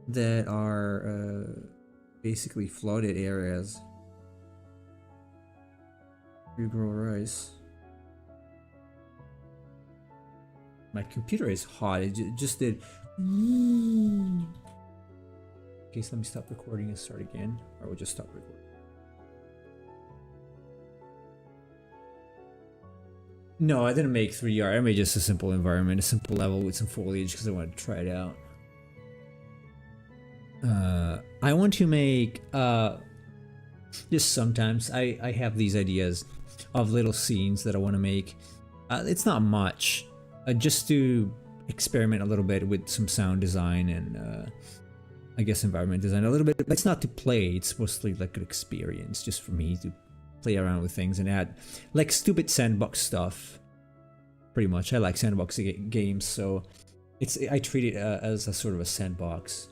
that are basically flooded areas. You grow rice. My computer is hot. It just did. Okay, so let me stop recording and start again, or we'll just stop recording. No, I didn't make 3D. I made just a simple environment, a simple level with some foliage because I wanted to try it out. I want to make just sometimes I have these ideas of little scenes that I want to make. It's not much, just to experiment a little bit with some sound design and I guess, environment design a little bit. It's not to play, it's mostly like an experience, just for me to play around with things and add like stupid sandbox stuff. Pretty much, I like sandbox games, so I treat it as a sort of a sandbox.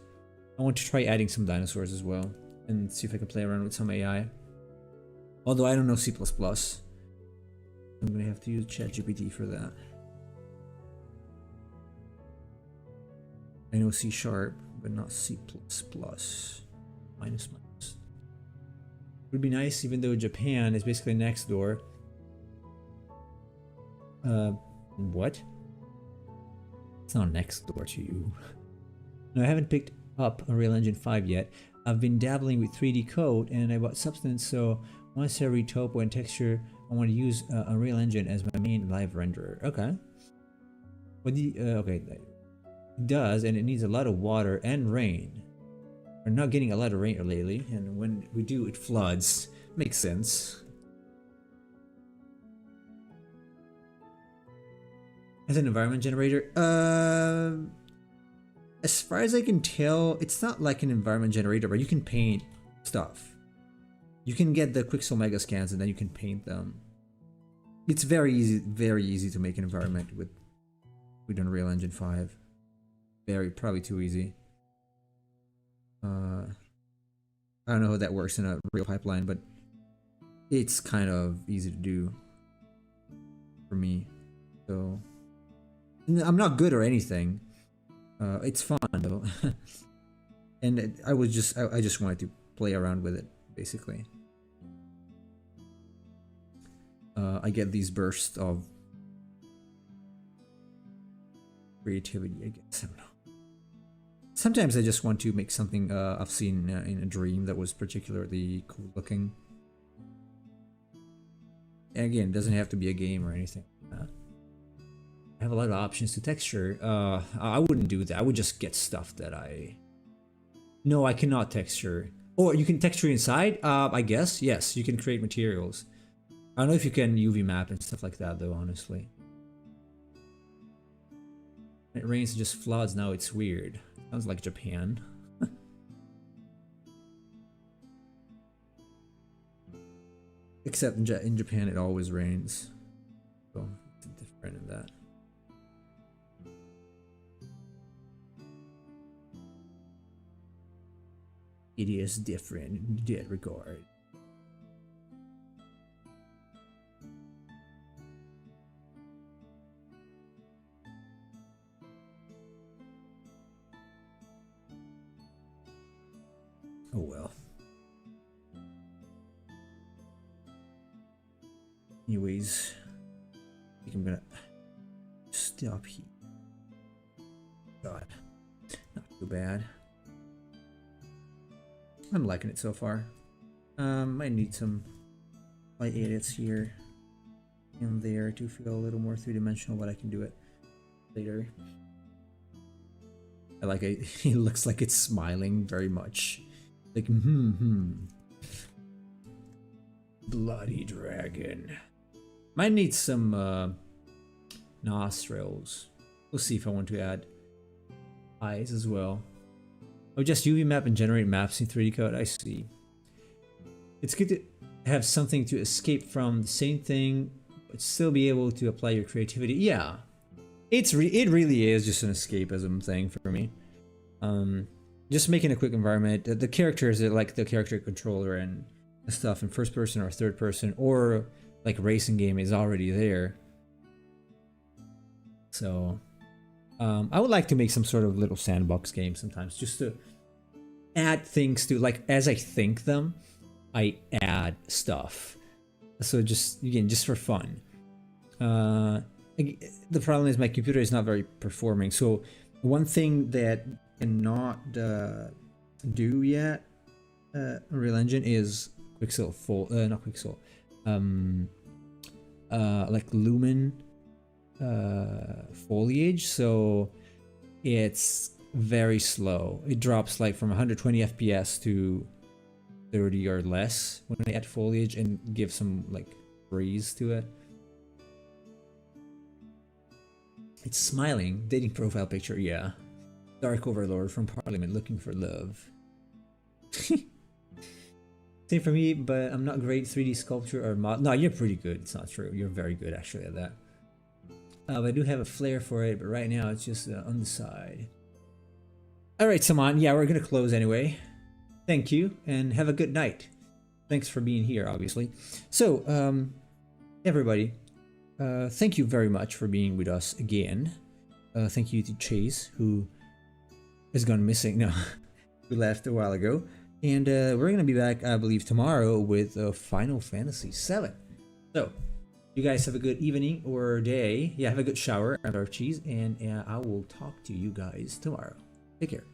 I want to try adding some dinosaurs as well and see if I can play around with some AI. Although I don't know C++. I'm gonna have to use ChatGPT for that. I know C#, but not C++. Minus. Would be nice, even though Japan is basically next door. What? It's not next door to you. No, I haven't picked up Unreal Engine 5 yet. I've been dabbling with 3D code, and I bought Substance, so once I read topo and texture, I want to use Unreal Engine as my main live renderer. Okay. What do you, okay. It does, and it needs a lot of water and rain. We're not getting a lot of rain lately, and when we do, it floods. Makes sense. As an environment generator, as far as I can tell, it's not like an environment generator, but you can paint stuff. You can get the Quixel Mega Scans and then you can paint them. It's very easy to make an environment with Unreal Engine 5. Probably too easy. I don't know how that works in a real pipeline, but it's kind of easy to do for me. So I'm not good or anything. It's fun though, and I just wanted to play around with it basically. I get these bursts of creativity, I guess. I don't know. Sometimes I just want to make something I've seen in a dream that was particularly cool looking. And again, it doesn't have to be a game or anything. I have a lot of options to texture. I wouldn't do that. I would just get stuff that No, I cannot texture. Or you can texture inside? I guess. Yes, you can create materials. I don't know if you can UV map and stuff like that though, honestly. It rains and just floods now, it's weird. Sounds like Japan. Except in Japan it always rains. So it's different in that. It is different in that regard. Oh well. Anyways, I think I'm gonna stop here. God, not too bad. I'm liking it so far. Might need some light edits here and there to feel a little more three-dimensional, but I can do it later. I like it. It looks like it's smiling very much. Like, Bloody dragon. Might need some nostrils. We'll see if I want to add eyes as well. Oh, just UV map and generate maps in 3D code. I see. It's good to have something to escape from the same thing, but still be able to apply your creativity. Yeah, it really is just an escapism thing for me. Just making a quick environment. The characters, like the character controller and stuff in first person or third person, or like racing game, is already there. So I would like to make some sort of little sandbox game sometimes, just to add things to, like, as I think them, I add stuff. So just, again, just for fun. The problem is my computer is not very performing. So one thing that cannot do yet, Unreal Engine, is Quixel not Quixel, like Lumen foliage. So it's very slow. It drops like from 120 FPS to 30 or less when I add foliage and give some like breeze to it. It's smiling. Dating profile picture, yeah. Dark Overlord from Parliament looking for love. Same for me, but I'm not great 3D sculpture or mod. No, you're pretty good. It's not true. You're very good actually at that. But I do have a flair for it, but right now it's just on the side. All right, Saman. Yeah, we're gonna close anyway. Thank you, and have a good night. Thanks for being here, obviously. So, everybody, thank you very much for being with us again. Thank you to Chase, who has gone missing. No, we left a while ago. And we're going to be back, I believe, tomorrow with Final Fantasy VII. So, you guys have a good evening or day. Yeah, have a good shower and our cheese. And I will talk to you guys tomorrow. Take care.